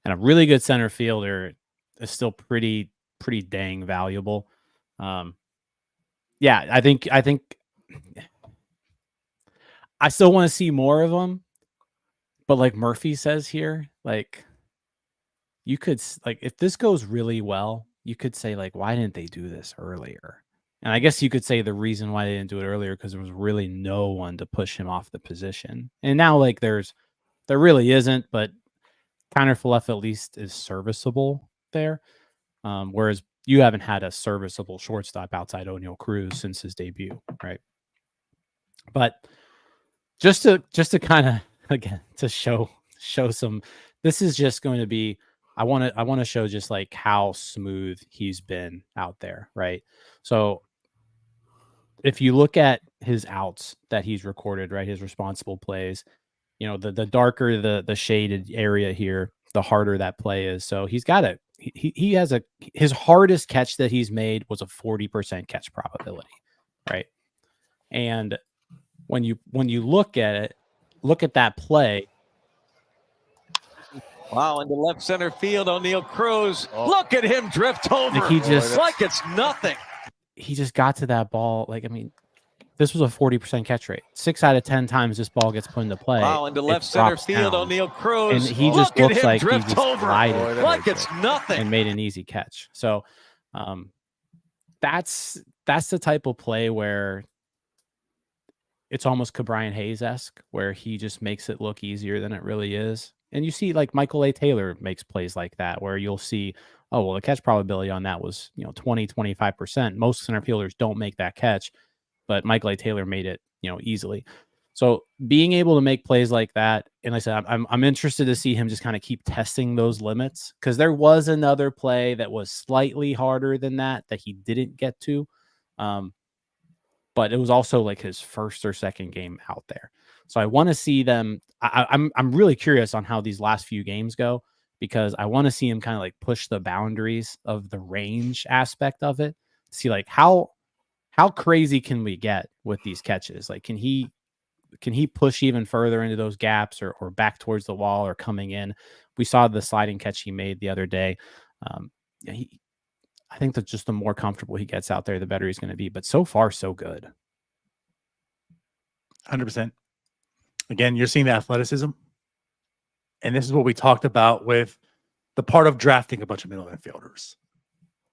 And a really good center fielder is still pretty dang valuable. Yeah, I think I still want to see more of him. But like Murphy says here, like you could, like, if this goes really well, you could say, like, why didn't they do this earlier? And I guess you could say the reason why they didn't do it earlier because there was really no one to push him off the position. And now, like, there really isn't, but Connor Falefa at least is serviceable there. Whereas you haven't had a serviceable shortstop outside Oneil Cruz since his debut, right? But just to kind of, again, to show some, this is just going to be, I want to show just like how smooth he's been out there, right? So if you look at his outs that he's recorded, right, his responsible plays, the darker the shaded area here, the harder that play is. So he's got he has his hardest catch that he's made was a 40% catch probability, right? And when you look at it, look at that play. Wow, into left center field, Oneil Cruz. Oh. Look at him drift over. Like it's nothing. He just got to that ball. Like, I mean, this was a 40% catch rate. 6 out of 10 times this ball gets put into play. Wow, into left center field, Oneil Cruz. And he just looks like he just glided like it's nothing and made an easy catch. So that's the type of play where it's almost Cabrian Hayes-esque, where he just makes it look easier than it really is. And you see, like, Michael A. Taylor makes plays like that, where you'll see, oh, well, the catch probability on that was, 20, 25%. Most center fielders don't make that catch, but Michael A. Taylor made it, easily. So being able to make plays like that, and like I said, I'm interested to see him just kind of keep testing those limits, because there was another play that was slightly harder than that he didn't get to. But it was also like his first or second game out there. So I want to see them. I'm really curious on how these last few games go, because I want to see him kind of like push the boundaries of the range aspect of it. See, like, how crazy can we get with these catches? Like, can he can he push even further into those gaps or back towards the wall or coming in? We saw the sliding catch he made the other day. I think that just the more comfortable he gets out there, the better he's going to be. But so far, so good. 100%. Again, you're seeing the athleticism. And this is what we talked about with the part of drafting a bunch of middle infielders.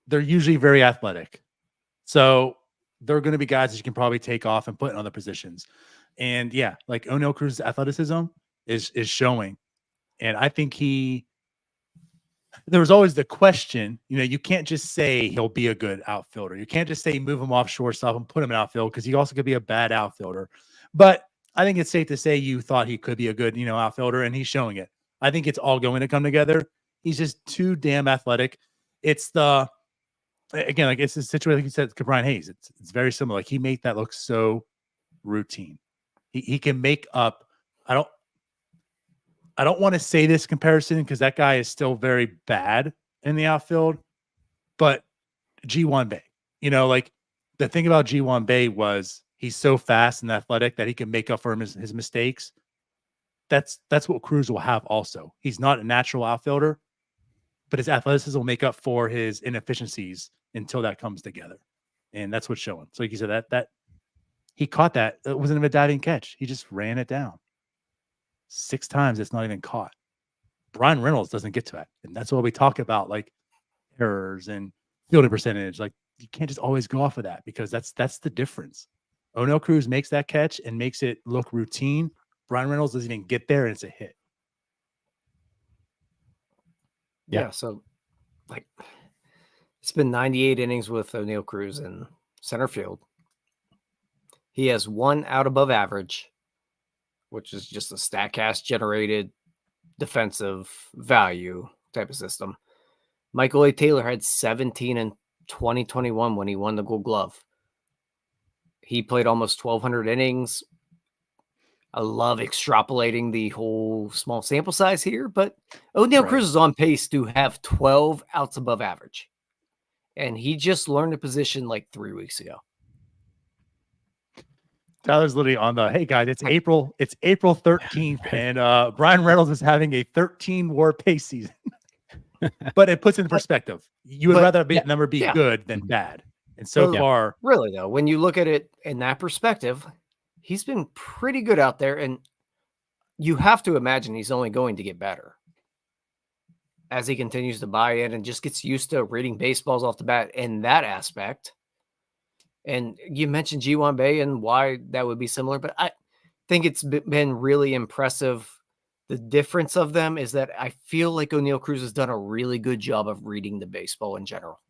They're usually very athletic. So there are going to be guys that you can probably take off and put in other positions. And yeah, like Oneil Cruz's athleticism is showing. And I think there was always the question, you can't just say he'll be a good outfielder. You can't just say move him off shortstop and put him in outfield because he also could be a bad outfielder. But I think it's safe to say you thought he could be a good, outfielder, and he's showing it. I think it's all going to come together. He's just too damn athletic. It's the situation like you said, Brian Hayes. It's very similar. Like he made that look so routine. He can make up. I don't want to say this comparison because that guy is still very bad in the outfield, but G1 Bay, like the thing about G1 Bay was he's so fast and athletic that he can make up for his mistakes. That's what Cruz will have also. He's not a natural outfielder, but his athleticism will make up for his inefficiencies until that comes together. And that's what's showing. So like you said, that he caught that. It wasn't even a diving catch. He just ran it down 6 times. It's not even caught. Brian Reynolds doesn't get to that. And that's what we talk about, like errors and fielding percentage. Like you can't just always go off of that because that's the difference. Oneil Cruz makes that catch and makes it look routine. Brian Reynolds doesn't even get there and it's a hit. Yeah. So like it's been 98 innings with Oneil Cruz in center field. He has 1 out above average, which is just a StatCast generated defensive value type of system. Michael A. Taylor had 17 in 2021 when he won the Gold Glove. He played almost 1,200 innings. I love extrapolating the whole small sample size here, but Oneil Cruz is on pace to have 12 outs above average. And he just learned the position like 3 weeks ago. Tyler's literally on the, hey guys, it's April 13th, and Brian Reynolds is having a 13 WAR pace season. But it puts it in perspective. You would rather a number be good than bad. And so far, really though, when you look at it in that perspective, he's been pretty good out there, and you have to imagine he's only going to get better as he continues to buy in and just gets used to reading baseballs off the bat in that aspect. And you mentioned G1 Bay and why that would be similar, but I think it's been really impressive. The difference of them is that I feel like Oneil Cruz has done a really good job of reading the baseball in general.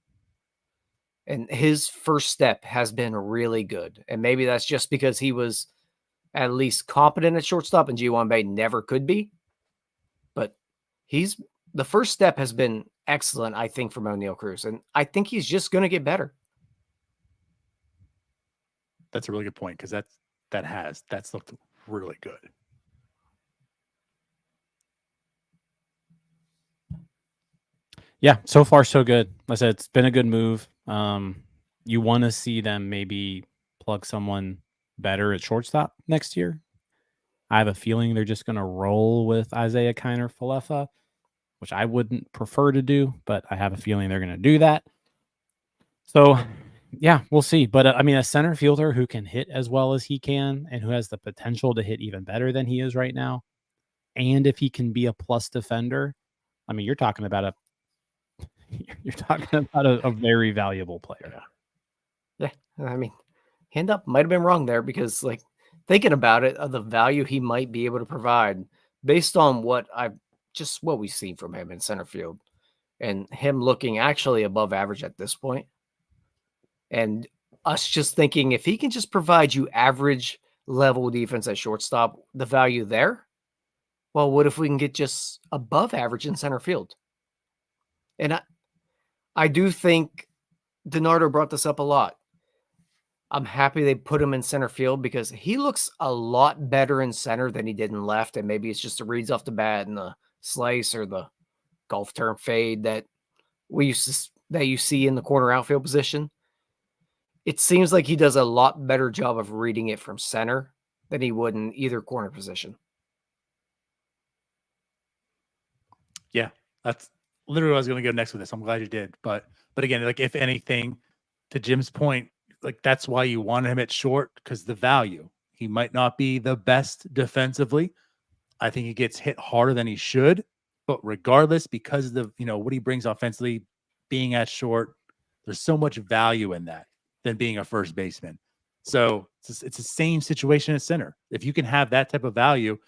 And his first step has been really good. And maybe that's just because he was at least competent at shortstop and G1 Bay never could be. But the first step has been excellent, I think, from Oneil Cruz. And I think he's just going to get better. That's a really good point because that's looked really good. Yeah, so far so good. Like I said, it's been a good move. You want to see them maybe plug someone better at shortstop next year. I have a feeling they're just going to roll with Isaiah Kiner Falefa, which I wouldn't prefer to do, but I have a feeling they're going to do that. So, yeah, we'll see. But I mean, a center fielder who can hit as well as he can and who has the potential to hit even better than he is right now, and if he can be a plus defender, I mean, you're talking about a very valuable player. Yeah, I mean, hand up might have been wrong there because, like, thinking about it, of the value he might be able to provide based on what we've seen from him in center field, and him looking actually above average at this point, and us just thinking if he can just provide you average level defense at shortstop, the value there. Well, what if we can get just above average in center field? And I do think DiNardo brought this up a lot. I'm happy they put him in center field because he looks a lot better in center than he did in left. And maybe it's just the reads off the bat and the slice or the golf term fade that you see in the corner outfield position. It seems like he does a lot better job of reading it from center than he would in either corner position. Yeah, that's literally what I was going to go next with this. I'm glad you did. But again, like if anything, to Jim's point, like that's why you want him at short, because the value. He might not be the best defensively. I think he gets hit harder than he should. But regardless, because of the what he brings offensively, being at short, there's so much value in that than being a first baseman. So it's the same situation at center. If you can have that type of value,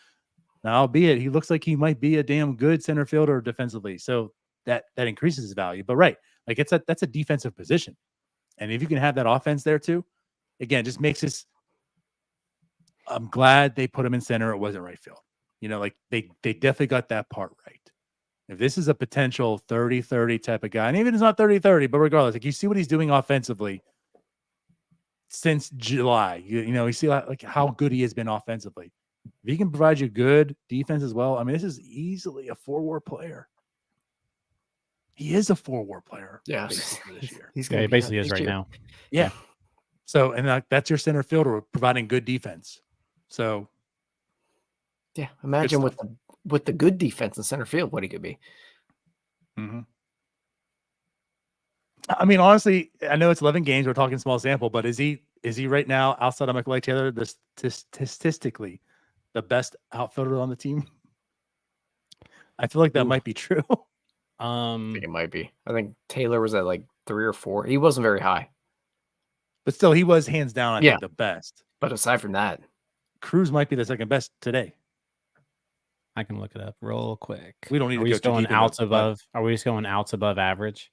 now albeit he looks like he might be a damn good center fielder defensively. So that increases his value. But right, like that's a defensive position. And if you can have that offense there too, again, just makes this. I'm glad they put him in center. It wasn't right field. Like they definitely got that part right. If this is a potential 30-30 type of guy, and even if it's not 30-30, but regardless, like you see what he's doing offensively since July. You see like how good he has been offensively. If he can provide you good defense as well, I mean, this is easily a 4-WAR player. He is a 4-WAR player. Yeah, basically this year. He basically is right now. Yeah. So, and that's your center fielder providing good defense. So, yeah, imagine with the good defense in center field, what he could be. Mm-hmm. I mean, honestly, I know it's 11 games. We're talking small sample, but is he right now outside of Oneil Taylor, statistically the best outfielder on the team? I feel like that might be true. I think it might be. I think Taylor was at like 3 or 4. He wasn't very high, but still, he was hands down. I think the best. But aside from that, Cruz might be the second best today. I can look it up real quick. We don't need to go going outs above. Are we just going outs above average?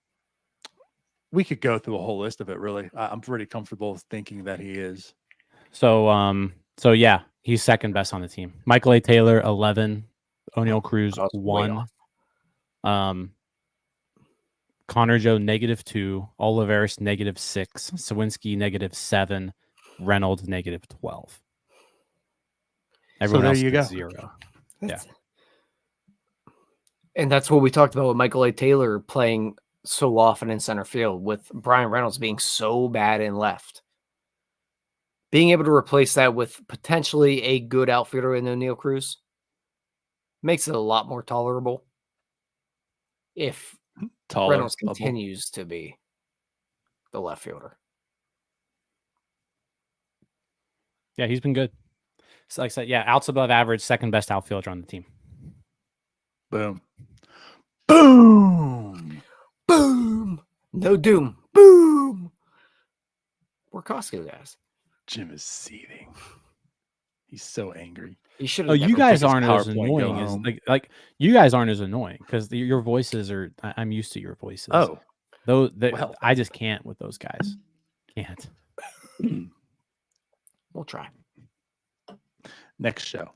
We could go through a whole list of it. Really, I'm pretty comfortable thinking that he is. So yeah, he's second best on the team. Michael A. Taylor 11, Oneil Cruz 1, Connor Joe -2, Olivares -6, Sawinski -7, Reynolds -12. Everyone else you go. 0. Yeah. And that's what we talked about with Michael A. Taylor playing so often in center field, with Brian Reynolds being so bad in left. Being able to replace that with potentially a good outfielder in Oneil Cruz makes it a lot more tolerable if Reynolds continues to be the left fielder. Yeah, he's been good. So like I said, yeah, outs above average, second best outfielder on the team. Boom. Boom. Boom. No doom. Boom. We're Costco guys. Jim is seething. He's so angry. He should. Oh, you guys aren't as annoying as like you guys aren't as annoying because your voices are. I'm used to your voices. Oh, well, I just can't with those guys. Can't. We'll try. Next show.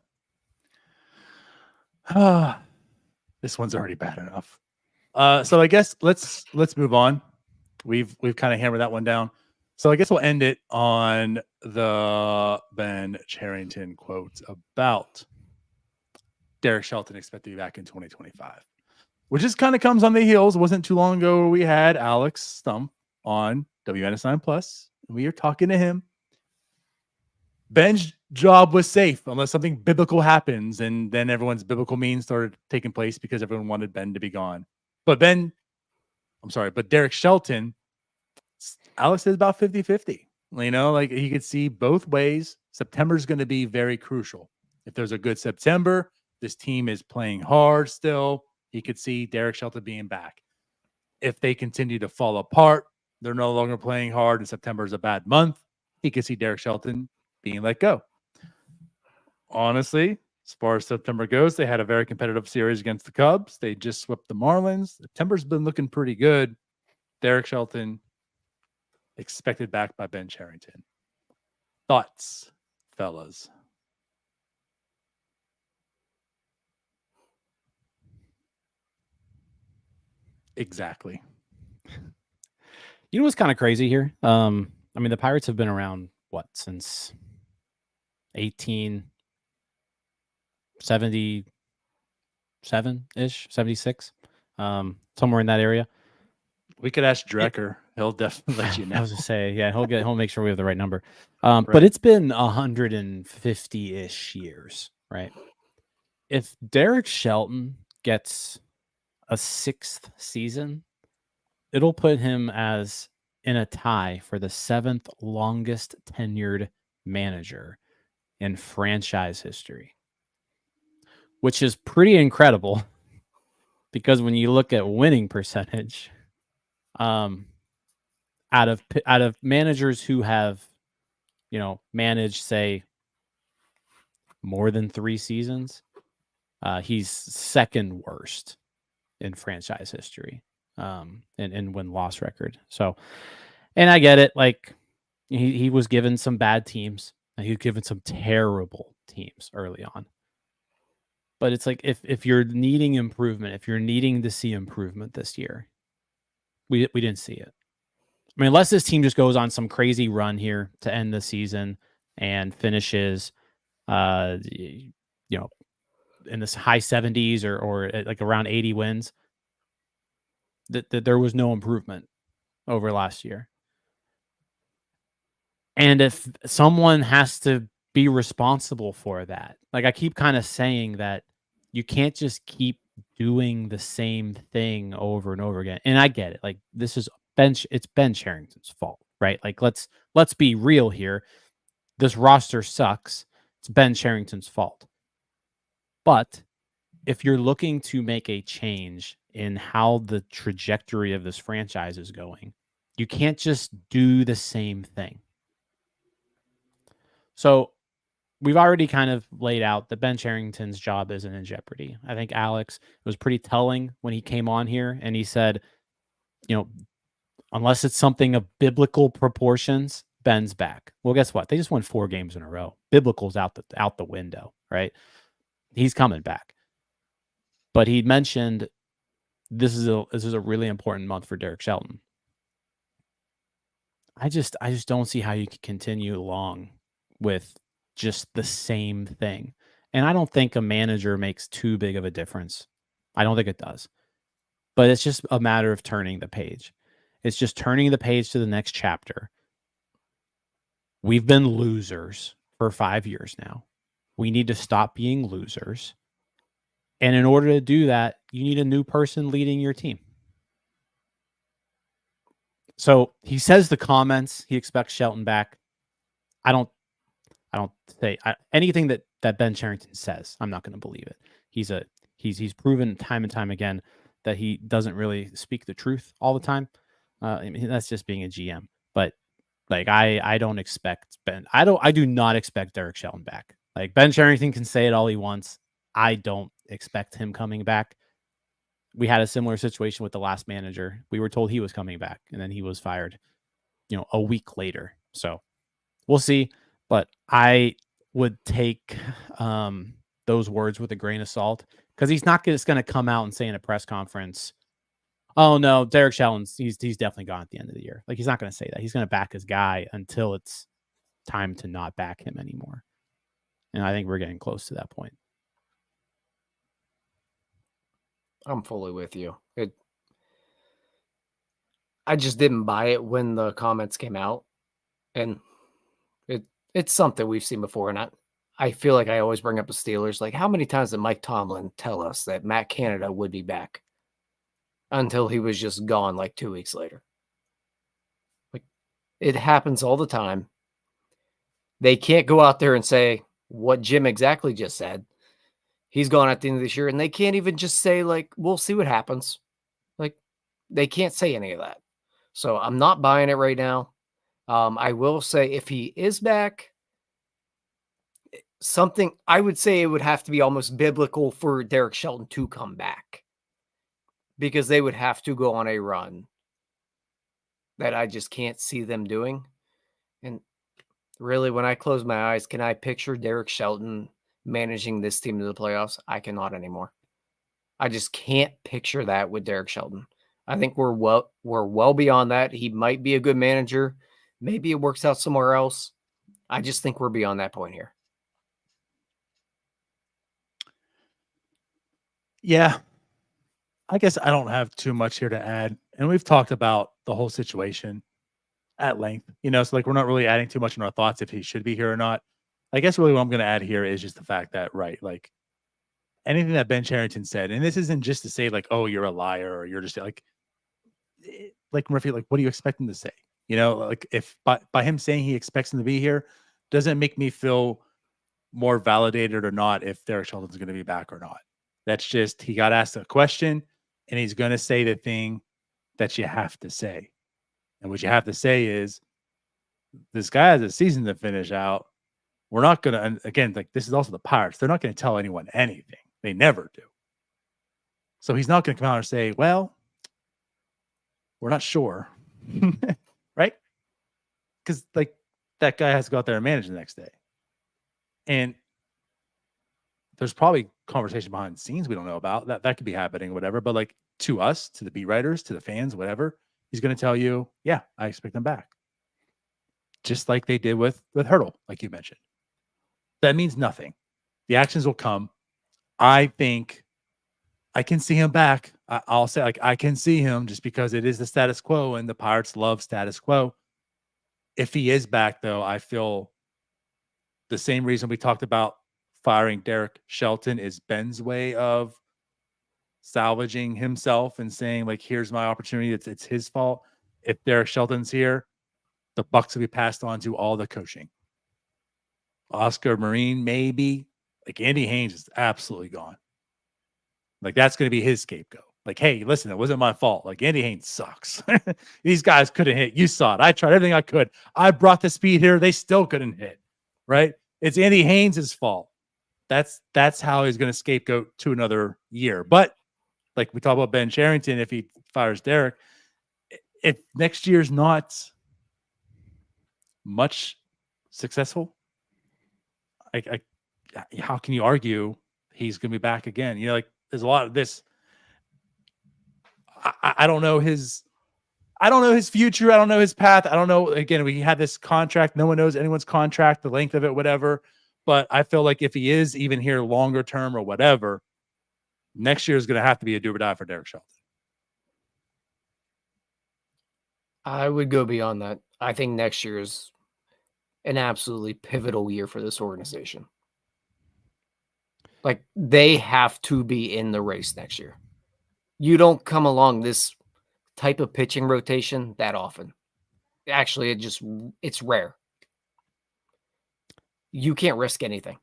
This one's already bad enough. So I guess let's move on. We've kind of hammered that one down. So I guess we'll end it on the Ben Cherington quote about Derek Shelton expected to be back in 2025, which just kind of comes on the heels. It wasn't too long ago where we had Alex Stump on WNS9+, and we were talking to him. Ben's job was safe unless something biblical happens, and then everyone's biblical means started taking place because everyone wanted Ben to be gone. But Derek Shelton, Alex is about 50-50. Like he could see both ways. September's going to be very crucial. If there's a good September, this team is playing hard still. He could see Derek Shelton being back. If they continue to fall apart, they're no longer playing hard, and September is a bad month, he could see Derek Shelton being let go. Honestly, as far as September goes, they had a very competitive series against the Cubs. They just swept the Marlins. September's been looking pretty good. Derek Shelton expected back by Ben Cherington. Thoughts, fellas? Exactly. You know what's kind of crazy here? I mean, the Pirates have been around since 1877-ish, 76, somewhere in that area. We could ask Drecker. He'll definitely let you know. I was to say, yeah, he'll make sure we have the right number. But it's been 150-ish years, right? If Derek Shelton gets a 6th season, it'll put him as in a tie for the 7th longest tenured manager in franchise history, which is pretty incredible because when you look at winning percentage, out of managers who have, managed, say, more than 3 seasons, he's second worst in franchise history, in win-loss record. So, and I get it. Like, he was given some bad teams. He was given some terrible teams early on. But it's like, if you're needing improvement, if you're needing to see improvement this year, we didn't see it. I mean, unless this team just goes on some crazy run here to end the season and finishes, in this high 70s or like around 80 wins, that there was no improvement over last year. And if someone has to be responsible for that, like I keep kind of saying that you can't just keep doing the same thing over and over again. And I get it. Like, this is it's Ben Cherington's fault, right? Like, let's be real here. This roster sucks. It's Ben Cherington's fault. But if you're looking to make a change in how the trajectory of this franchise is going, you can't just do the same thing. So we've already kind of laid out that Ben Cherington's job isn't in jeopardy. I think Alex was pretty telling when he came on here and he said, unless it's something of biblical proportions, Ben's back. Well, guess what? They just won 4 games in a row. Biblical's out the window, right? He's coming back. But he mentioned this is a really important month for Derek Shelton. I just don't see how you can continue along with just the same thing. And I don't think a manager makes too big of a difference. I don't think it does. But it's just a matter of turning the page. It's just turning the page to the next chapter. We've been losers for 5 years now. We need to stop being losers. And in order to do that, you need a new person leading your team. So he says the comments, he expects Shelton back. I don't say anything that Ben Cherington says. I'm not going to believe it. He's proven time and time again that he doesn't really speak the truth all the time. I mean, that's just being a GM. But like, I don't expect I do not expect Derek Shelton back. Like, Ben Cherington can say it all he wants. I don't expect him coming back. We had a similar situation with the last manager. We were told he was coming back, and then he was fired, a week later. So we'll see. But I would take those words with a grain of salt, because he's not just going to come out and say in a press conference, "Oh no, Derek Shelton's he's definitely gone at the end of the year." Like, he's not going to say that. He's going to back his guy until it's time to not back him anymore. And I think we're getting close to that point. I'm fully with you. I just didn't buy it when the comments came out, and it's something we've seen before. And I feel like I always bring up the Steelers. Like, how many times did Mike Tomlin tell us that Matt Canada would be back until he was just gone like 2 weeks later? Like, it happens all the time. They can't go out there and say what Jim exactly just said. He's gone at the end of this year, and they can't even just say, like, we'll see what happens. Like, they can't say any of that. So I'm not buying it right now. I will say, if he is back, I would say it would have to be almost biblical for Derek Shelton to come back, because they would have to go on a run that I just can't see them doing. And really, when I close my eyes, can I picture Derek Shelton managing this team to the playoffs? I cannot anymore. I just can't picture that with Derek Shelton. I think we're well beyond that. He might be a good manager. Maybe it works out somewhere else. I just think we're beyond that point here. Yeah. I guess I don't have too much here to add. And we've talked about the whole situation. at length, so like we're not really adding too much in our thoughts if he should be here or not. I guess really what I'm going to add here is just the fact that, right, like anything that Ben Cherington said, and this isn't just to say like, oh, you're a liar or you're just like Murphy, like what do you expect him to say? Like if by him saying he expects him to be here, doesn't make me feel more validated or not if Derek Shelton's going to be back or not. That's just, he got asked a question and he's going to say the thing that you have to say. And what you have to say is, this guy has a season to finish out. We're not going to, and again, like this is also the Pirates. They're not going to tell anyone anything. They never do. So he's not going to come out and say, well, we're not sure. Right? Because like that guy has to go out there and manage the next day. And there's probably conversation behind the scenes we don't know about that could be happening or whatever. But like to us, to the beat writers, to the fans, whatever, he's going to tell you, yeah, I expect them back. Just like they did with Hurdle, like you mentioned. That means nothing. The actions will come. I think I can see him back. I'll say like I can see him just because it is the status quo and the Pirates love status quo. If he is back, though, I feel the same reason we talked about firing Derek Shelton is Ben's way of salvaging himself and saying, like, here's my opportunity. It's his fault. If Derek Shelton's here, the bucks will be passed on to all the coaching. Oscar Marine, maybe. Like, Andy Haynes is absolutely gone. Like, that's going to be his scapegoat. Like, hey, listen, it wasn't my fault. Like, Andy Haynes sucks. These guys couldn't hit. You saw it. I tried everything I could. I brought the speed here. They still couldn't hit. Right? It's Andy Haynes' fault. That's how he's going to scapegoat to another year. But like we talk about Ben Cherington, if he fires Derek, if next year's not much successful, how can you argue he's going to be back again? Like there's a lot of this. I don't know his future. I don't know his path. I don't know. Again, we had this contract. No one knows anyone's contract, the length of it, whatever. But I feel like if he is even here longer term or whatever, next year is going to have to be a do or die for Derek Shelton. I would go beyond that. I think next year is an absolutely pivotal year for this organization. Like, they have to be in the race next year. You don't come along this type of pitching rotation that often. Actually, it's rare. You can't risk anything.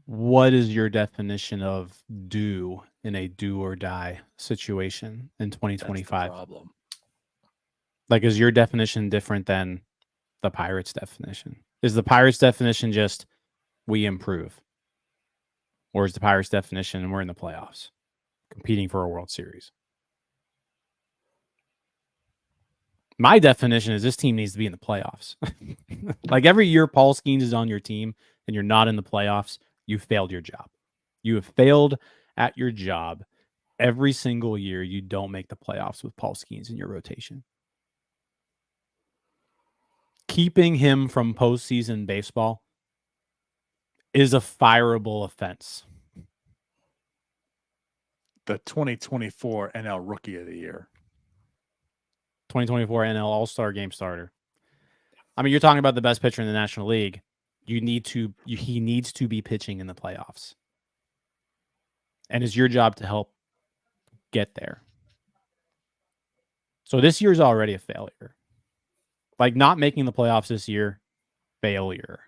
What is your definition of do in a do or die situation in 2025? That's the problem. Like, is your definition different than the Pirates' definition? Is the Pirates' definition just we improve? Or is the Pirates' definition we're in the playoffs, competing for a World Series? My definition is this team needs to be in the playoffs. Like every year Paul Skenes is on your team and you're not in the playoffs, you failed your job. You have failed at your job every single year you don't make the playoffs with Paul Skenes in your rotation. Keeping him from postseason baseball is a fireable offense. The 2024 NL Rookie of the Year. 2024 NL All-Star Game starter. I mean, you're talking about the best pitcher in the National League. He needs to be pitching in the playoffs. And it's your job to help get there. So this year's already a failure. Like, not making the playoffs this year, failure.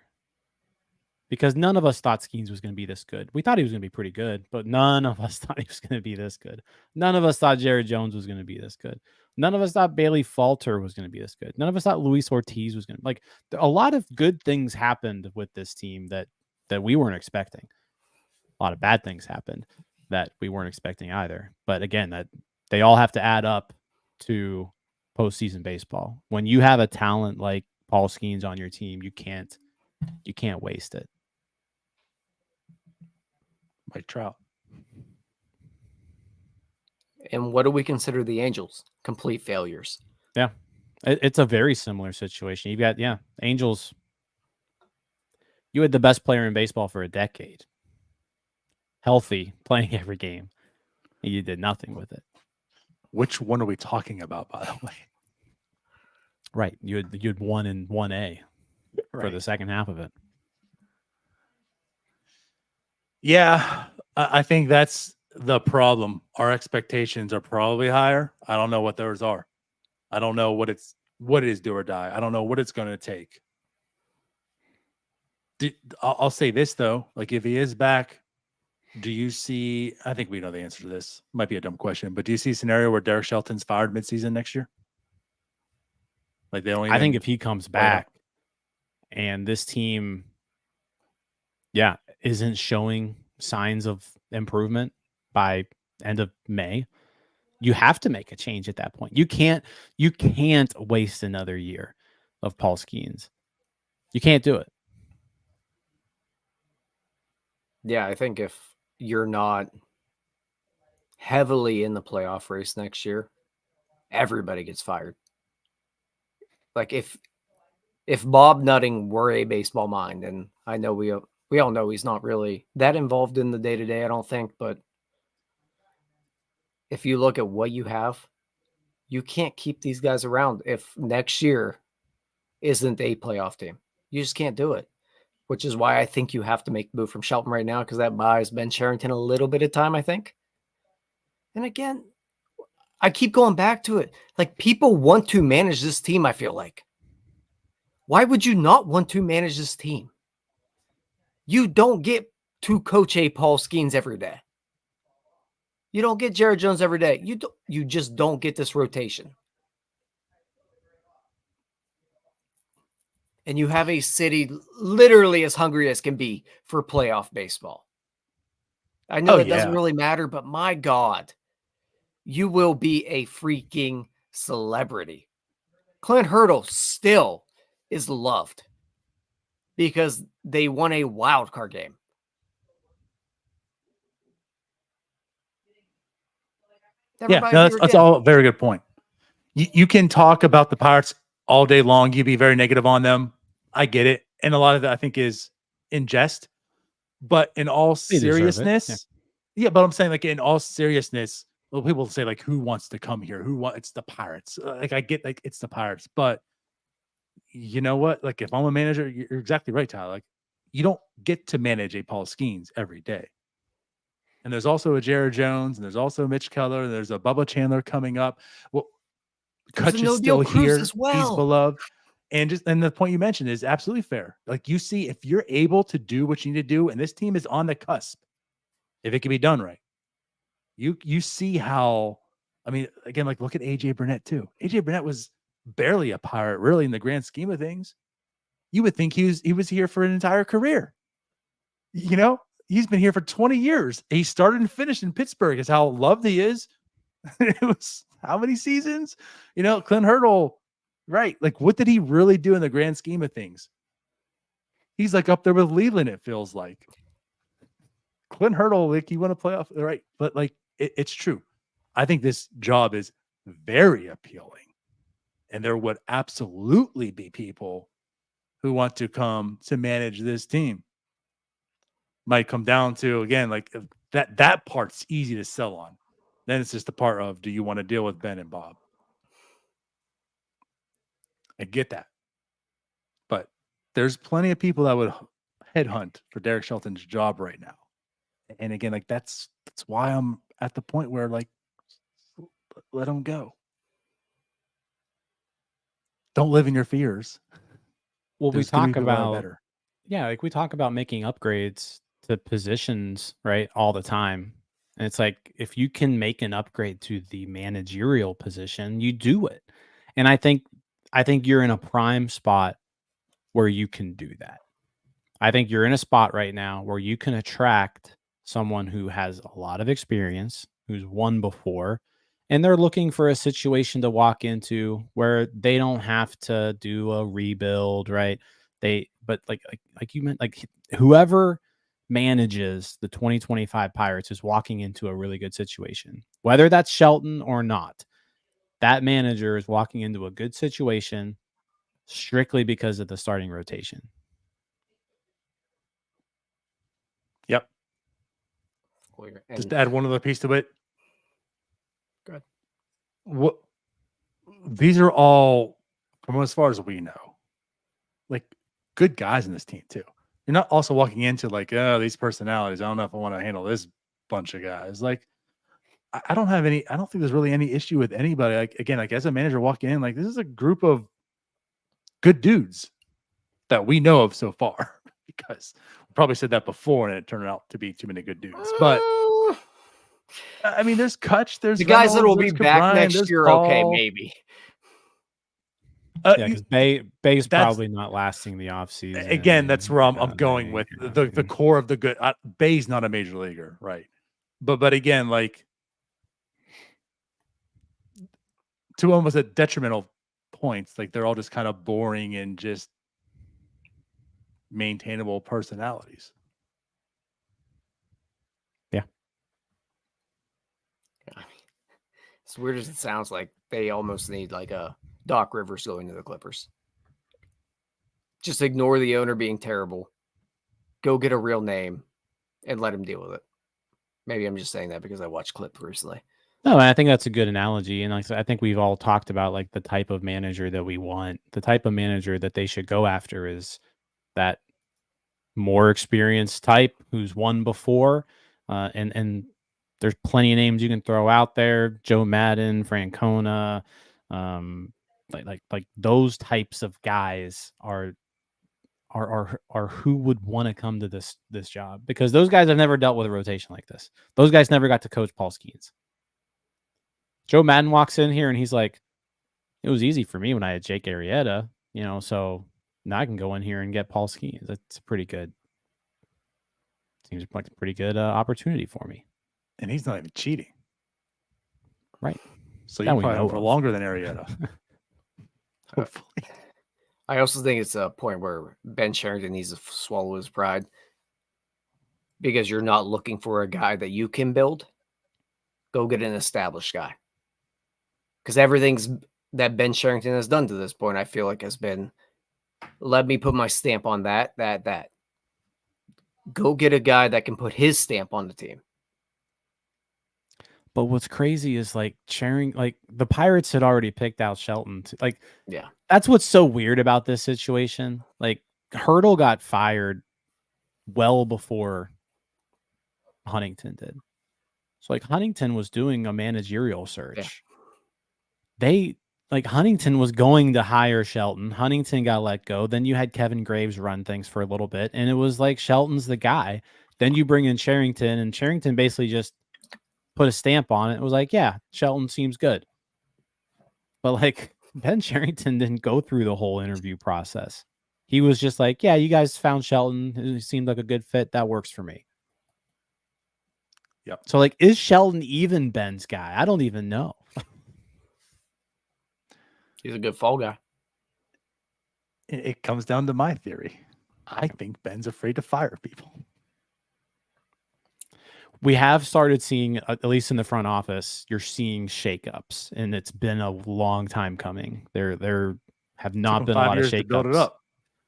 Because none of us thought Skenes was going to be this good. We thought he was going to be pretty good, but none of us thought he was going to be this good. None of us thought Jared Jones was going to be this good. None of us thought Bailey Falter was going to be this good. None of us thought Luis Ortiz was going to, like, a lot of good things happened with this team that we weren't expecting. A lot of bad things happened that we weren't expecting either. But again, that they all have to add up to postseason baseball. When you have a talent like Paul Skenes on your team, you can't waste it. Mike Trout. And what do we consider the Angels? Complete failures. Yeah. It's a very similar situation. You've got, Angels. You had the best player in baseball for a decade. Healthy, playing every game. And you did nothing with it. Which one are we talking about, by the way? Right. You had 1 and 1A for the second half of it. Yeah, I think that's the problem. Our expectations are probably higher. I don't know what theirs are. I don't know what it is, do or die. I don't know what it's going to take. I'll say this though, like if he is back, do you see? I think we know the answer to this. Might be a dumb question, but do you see a scenario where Derek Shelton's fired midseason next year? Like they don't. I think if he comes back and this team, isn't showing signs of improvement by end of May, you have to make a change at that point. You can't waste another year of Paul Skenes. You can't do it. Yeah, I think if you're not heavily in the playoff race next year, everybody gets fired. Like if Bob Nutting were a baseball mind, and I know we all know he's not really that involved in the day-to-day, I don't think, but if you look at what you have, you can't keep these guys around if next year isn't a playoff team. You just can't do it, which is why I think you have to make the move from Shelton right now, because that buys Ben Cherington a little bit of time, I think. And again, I keep going back to it. Like, people want to manage this team, I feel like. Why would you not want to manage this team? You don't get to coach a Paul Skenes every day. You don't get Jared Jones every day. You just don't get this rotation. And you have a city literally as hungry as can be for playoff baseball. I know it doesn't really matter, but my God, you will be a freaking celebrity. Clint Hurdle still is loved because they won a wild card game. That's all a very good point. You can talk about the Pirates all day long. You'd be very negative on them. I get it. And a lot of that I think is in jest. But in all seriousness, but I'm saying, like, in all seriousness, well, people say, like, who wants to come here? It's the Pirates. Like, I get, like, it's the Pirates. But you know what? Like, if I'm a manager, you're exactly right, Tyler. Like, you don't get to manage a Paul Skenes every day. And there's also a Jared Jones, and there's also Mitch Keller, and there's a Bubba Chandler coming up. Well, Kutch is still here. As well. He's beloved. And the point you mentioned is absolutely fair. Like, you see, if you're able to do what you need to do, and this team is on the cusp, if it can be done right, you see how, I mean, again, like, look at AJ Burnett too. AJ Burnett was barely a Pirate, really, in the grand scheme of things. You would think he was here for an entire career. You know, he's been here for 20 years. He started and finished in Pittsburgh. Is how loved he is. It was how many seasons? You know, Clint Hurdle. Right. Like, what did he really do in the grand scheme of things? He's like up there with Leland, it feels like. Clint Hurdle, like, he won a playoff, right? But, like, it's true. I think this job is very appealing. And there would absolutely be people who want to come to manage this team. Might come down to, again, like, that part's easy to sell on. Then it's just the part of, do you want to deal with Ben and Bob? I get that. But there's plenty of people that would headhunt for Derek Shelton's job right now. And again, like, that's why I'm at the point where, like, let him go. Don't live in your fears. Well, we talk about like, we talk about making upgrades to positions, right, all the time. And it's like, if you can make an upgrade to the managerial position, you do it. And I think you're in a prime spot where you can do that. I think you're in a spot right now where you can attract someone who has a lot of experience, who's won before, and they're looking for a situation to walk into where they don't have to do a rebuild, right? But like you meant, like, whoever manages the 2025 Pirates is walking into a really good situation, whether that's Shelton or not. That manager is walking into a good situation strictly because of the starting rotation. Yep. Just to add one other piece to it. Good. what these are all, from as far as we know, like good guys in this team too. You're not also walking into like, oh, these personalities. I don't know if I want to handle this bunch of guys. Like, I don't have any. I don't think there's really any issue with anybody. Like again, like as a manager walking in, like this is a group of good dudes that we know of so far. Because we probably said that before, and it turned out to be too many good dudes. But I mean, there's Kutch, there's the guys that will Reynolds, be there's back Cabrine, next there's year. Paul. Okay, maybe. Yeah, because Bay's probably not lasting the offseason. Again, that's where I'm going with the core of the good. Bay's not a major leaguer, right? But again, like to almost a detrimental points, like they're all just kind of boring and just maintainable personalities. Yeah. As weird as it sounds, like they almost need like a Doc Rivers going to the Clippers. Just ignore the owner being terrible. Go get a real name and let him deal with it. Maybe I'm just saying that because I watched Clip recently. No, I think that's a good analogy. And like I think we've all talked about like the type of manager that we want. The type of manager that they should go after is that more experienced type who's won before. And there's plenty of names you can throw out there. Joe Madden, Francona, like those types of guys are who would want to come to this job, because those guys have never dealt with a rotation like this. Those guys never got to coach Paul Skenes. Joe Madden walks in here and he's like, it was easy for me when I had Jake Arrieta, so now I can go in here and get Paul Skenes. That's seems like a pretty good opportunity for me. And he's not even cheating. Right. So you probably have for longer than Arrieta. Hopefully. I also think it's a point where Ben Cherington needs to swallow his pride, because you're not looking for a guy that you can build. Go get an established guy. Because everything's that Ben Cherington has done to this point, I feel like has been, let me put my stamp on that. Go get a guy that can put his stamp on the team. But what's crazy is like the Pirates had already picked out Shelton. Yeah, that's what's so weird about this situation. Like Hurdle got fired well before Huntington did. So like Huntington was doing a managerial search. Yeah. Huntington was going to hire Shelton. Huntington got let go. Then you had Kevin Graves run things for a little bit. And it was like, Shelton's the guy. Then you bring in Cherington, and Cherington basically just put a stamp on it. It was like, yeah, Shelton seems good. But like Ben Cherington didn't go through the whole interview process. He was just like, yeah, you guys found Shelton. He seemed like a good fit. That works for me. Yep. So like, is Shelton even Ben's guy? I don't even know. He's a good fall guy. It comes down to my theory. I think Ben's afraid to fire people. We have started seeing, at least in the front office, you're seeing shakeups, and it's been a long time coming. There have not been a lot of shakeups. Build it up.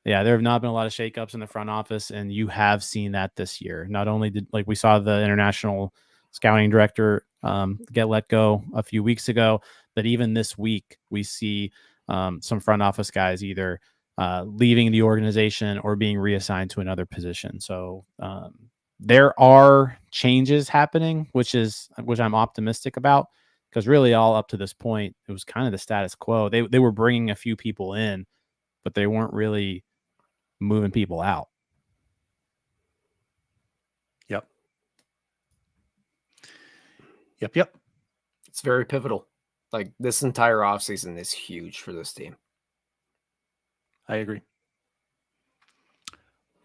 Yeah, there have not been a lot of shakeups in the front office, and you have seen that this year. Not only did we saw the international scouting director get let go a few weeks ago, but even this week we see some front office guys either leaving the organization or being reassigned to another position. So there are changes happening, which I'm optimistic about, because really all up to this point, it was kind of the status quo. They were bringing a few people in, but they weren't really moving people out. Yep. It's very pivotal. Like this entire offseason is huge for this team. I agree.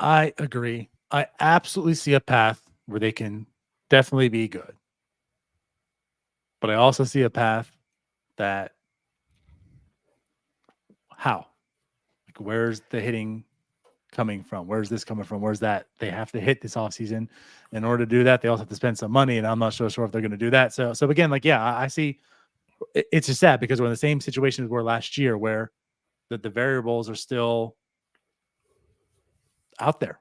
I absolutely see a path where they can definitely be good. But I also see a path that how? Like, where's the hitting coming from? Where's this coming from? Where's that? They have to hit this offseason. In order to do that, they also have to spend some money, and I'm not so sure if they're going to do that. So again, like, yeah, I see. It's just sad because we're in the same situation as we were last year, where the variables are still out there.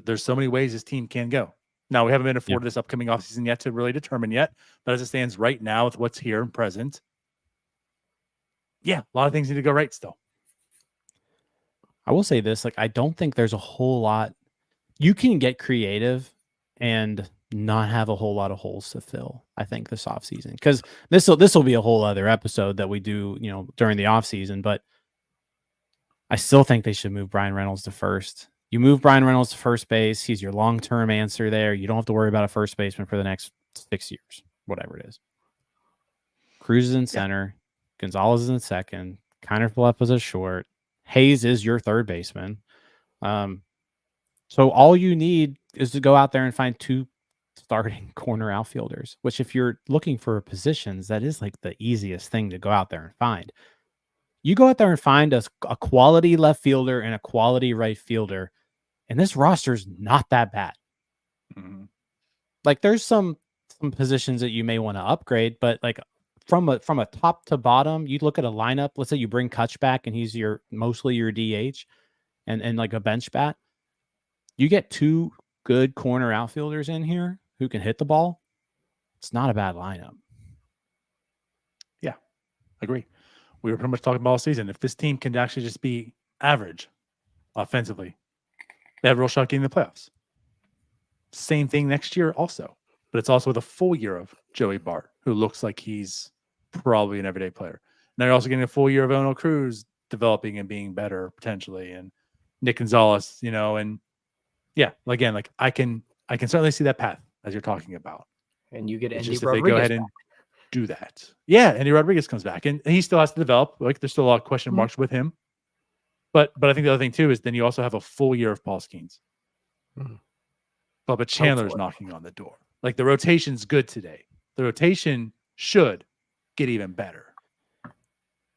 There's so many ways this team can go. Now, we haven't been afforded this upcoming offseason yet to really determine yet, but as it stands right now with what's here and present, yeah, a lot of things need to go right still. I will say this, like, I don't think there's a whole lot. You can get creative and not have a whole lot of holes to fill, I think, this offseason. Because this will be a whole other episode that we do, during the offseason. But I still think they should move Brian Reynolds to first. You move Brian Reynolds to first base. He's your long-term answer there. You don't have to worry about a first baseman for the next 6 years, whatever it is. Cruz is in center. Gonzalez is in second. Kiner Falefa is a short. Hayes is your third baseman. So all you need is to go out there and find 2 starting corner outfielders, which if you're looking for positions, that is like the easiest thing to go out there and find. You go out there and find a quality left fielder and a quality right fielder, and this roster's not that bad. Mm-hmm. Like there's some positions that you may want to upgrade, but like from a top to bottom, you look at a lineup. Let's say you bring Kutch back and he's mostly your DH and like a bench bat. You get 2 good corner outfielders in here who can hit the ball. It's not a bad lineup. Yeah, agree. We were pretty much talking about all season. If this team can actually just be average offensively, they have a real shot getting the playoffs. Same thing next year also. But it's also with a full year of Joey Bart, who looks like he's probably an everyday player. Now you're also getting a full year of Oneil Cruz developing and being better potentially, and Nick Gonzalez, and yeah, again, like I can certainly see that path as you're talking about. And you get Andy Rodriguez. Rodriguez If they go ahead back. and do that. Yeah, Andy Rodriguez comes back, and he still has to develop. Like there's still a lot of question marks with him. But I think the other thing too is then you also have a full year of Paul Skenes. Bubba Chandler's knocking on the door. Like the rotation's good today. The rotation should get even better.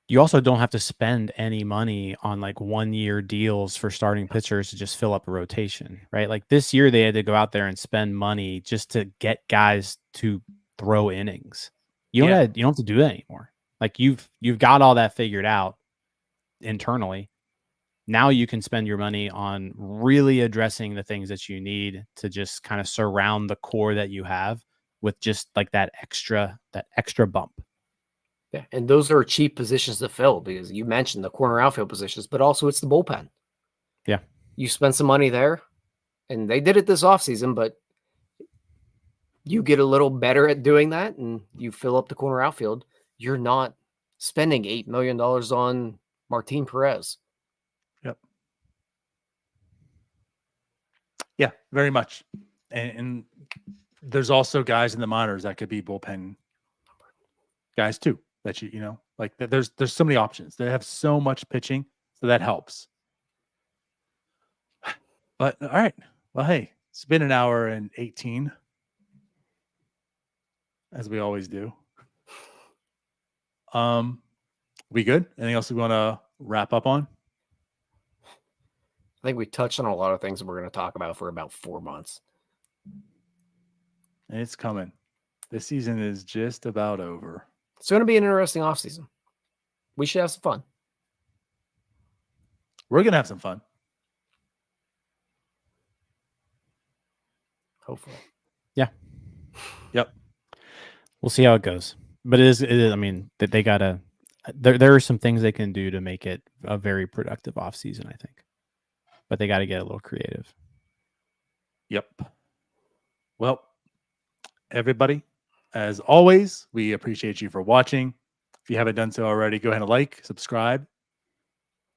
You also don't have to spend any money on like 1-year deals for starting pitchers to just fill up a rotation, right? Like this year they had to go out there and spend money just to get guys to throw innings. You don't have to do that anymore. Like you've got all that figured out internally. Now you can spend your money on really addressing the things that you need to just kind of surround the core that you have with just like that extra bump. Yeah, and those are cheap positions to fill because you mentioned the corner outfield positions, but also it's the bullpen. Yeah. You spend some money there, and they did it this offseason, but you get a little better at doing that, and you fill up the corner outfield. You're not spending $8 million on Martin Perez. Yep. Yeah, very much. And there's also guys in the minors that could be bullpen guys too. That like there's so many options. They have so much pitching, so that helps. But all right, well, hey, it's been an hour and 18, as we always do. We good? Anything else we want to wrap up on? I think we touched on a lot of things that we're going to talk about for about 4 months. It's coming. This season is just about over. It's going to be an interesting offseason. We should have some fun. We're going to have some fun. Hopefully. Yeah. Yep. We'll see how it goes. But it is I mean, that they got to there are some things they can do to make it a very productive offseason, I think. But they got to get a little creative. Yep. Well, everybody, as always, we appreciate you for watching. If you haven't done so already, go ahead and like, subscribe,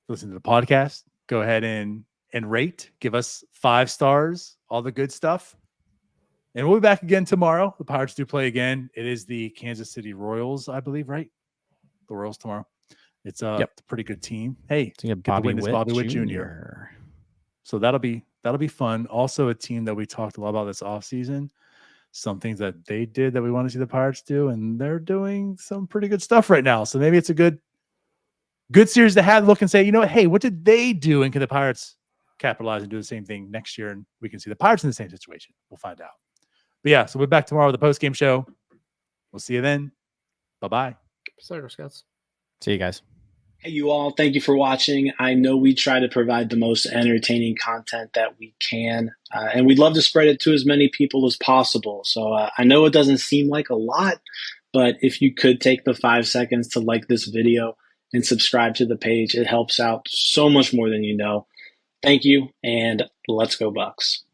listen to the podcast. Go ahead and rate. Give us 5 stars, all the good stuff. And we'll be back again tomorrow. The Pirates do play again. It is the Kansas City Royals, I believe, right? The Royals tomorrow. It's a pretty good team. Hey, get to witness Bobby Witt Jr. So that'll be fun. Also, a team that we talked a lot about this offseason. Some things that they did that we want to see the Pirates do, and they're doing some pretty good stuff right now. So maybe it's a good series to have. Look and say, hey, what did they do, and can the Pirates capitalize and do the same thing next year? And we can see the Pirates in the same situation. We'll find out. But yeah, so we're back tomorrow with the post-game show. We'll see you then. Bye-bye. See you guys. Hey, you all. Thank you for watching. I know we try to provide the most entertaining content that we can, and we'd love to spread it to as many people as possible. So I know it doesn't seem like a lot, but if you could take the 5 seconds to like this video and subscribe to the page. It helps out so much more than you know. Thank you, and let's go Bucks.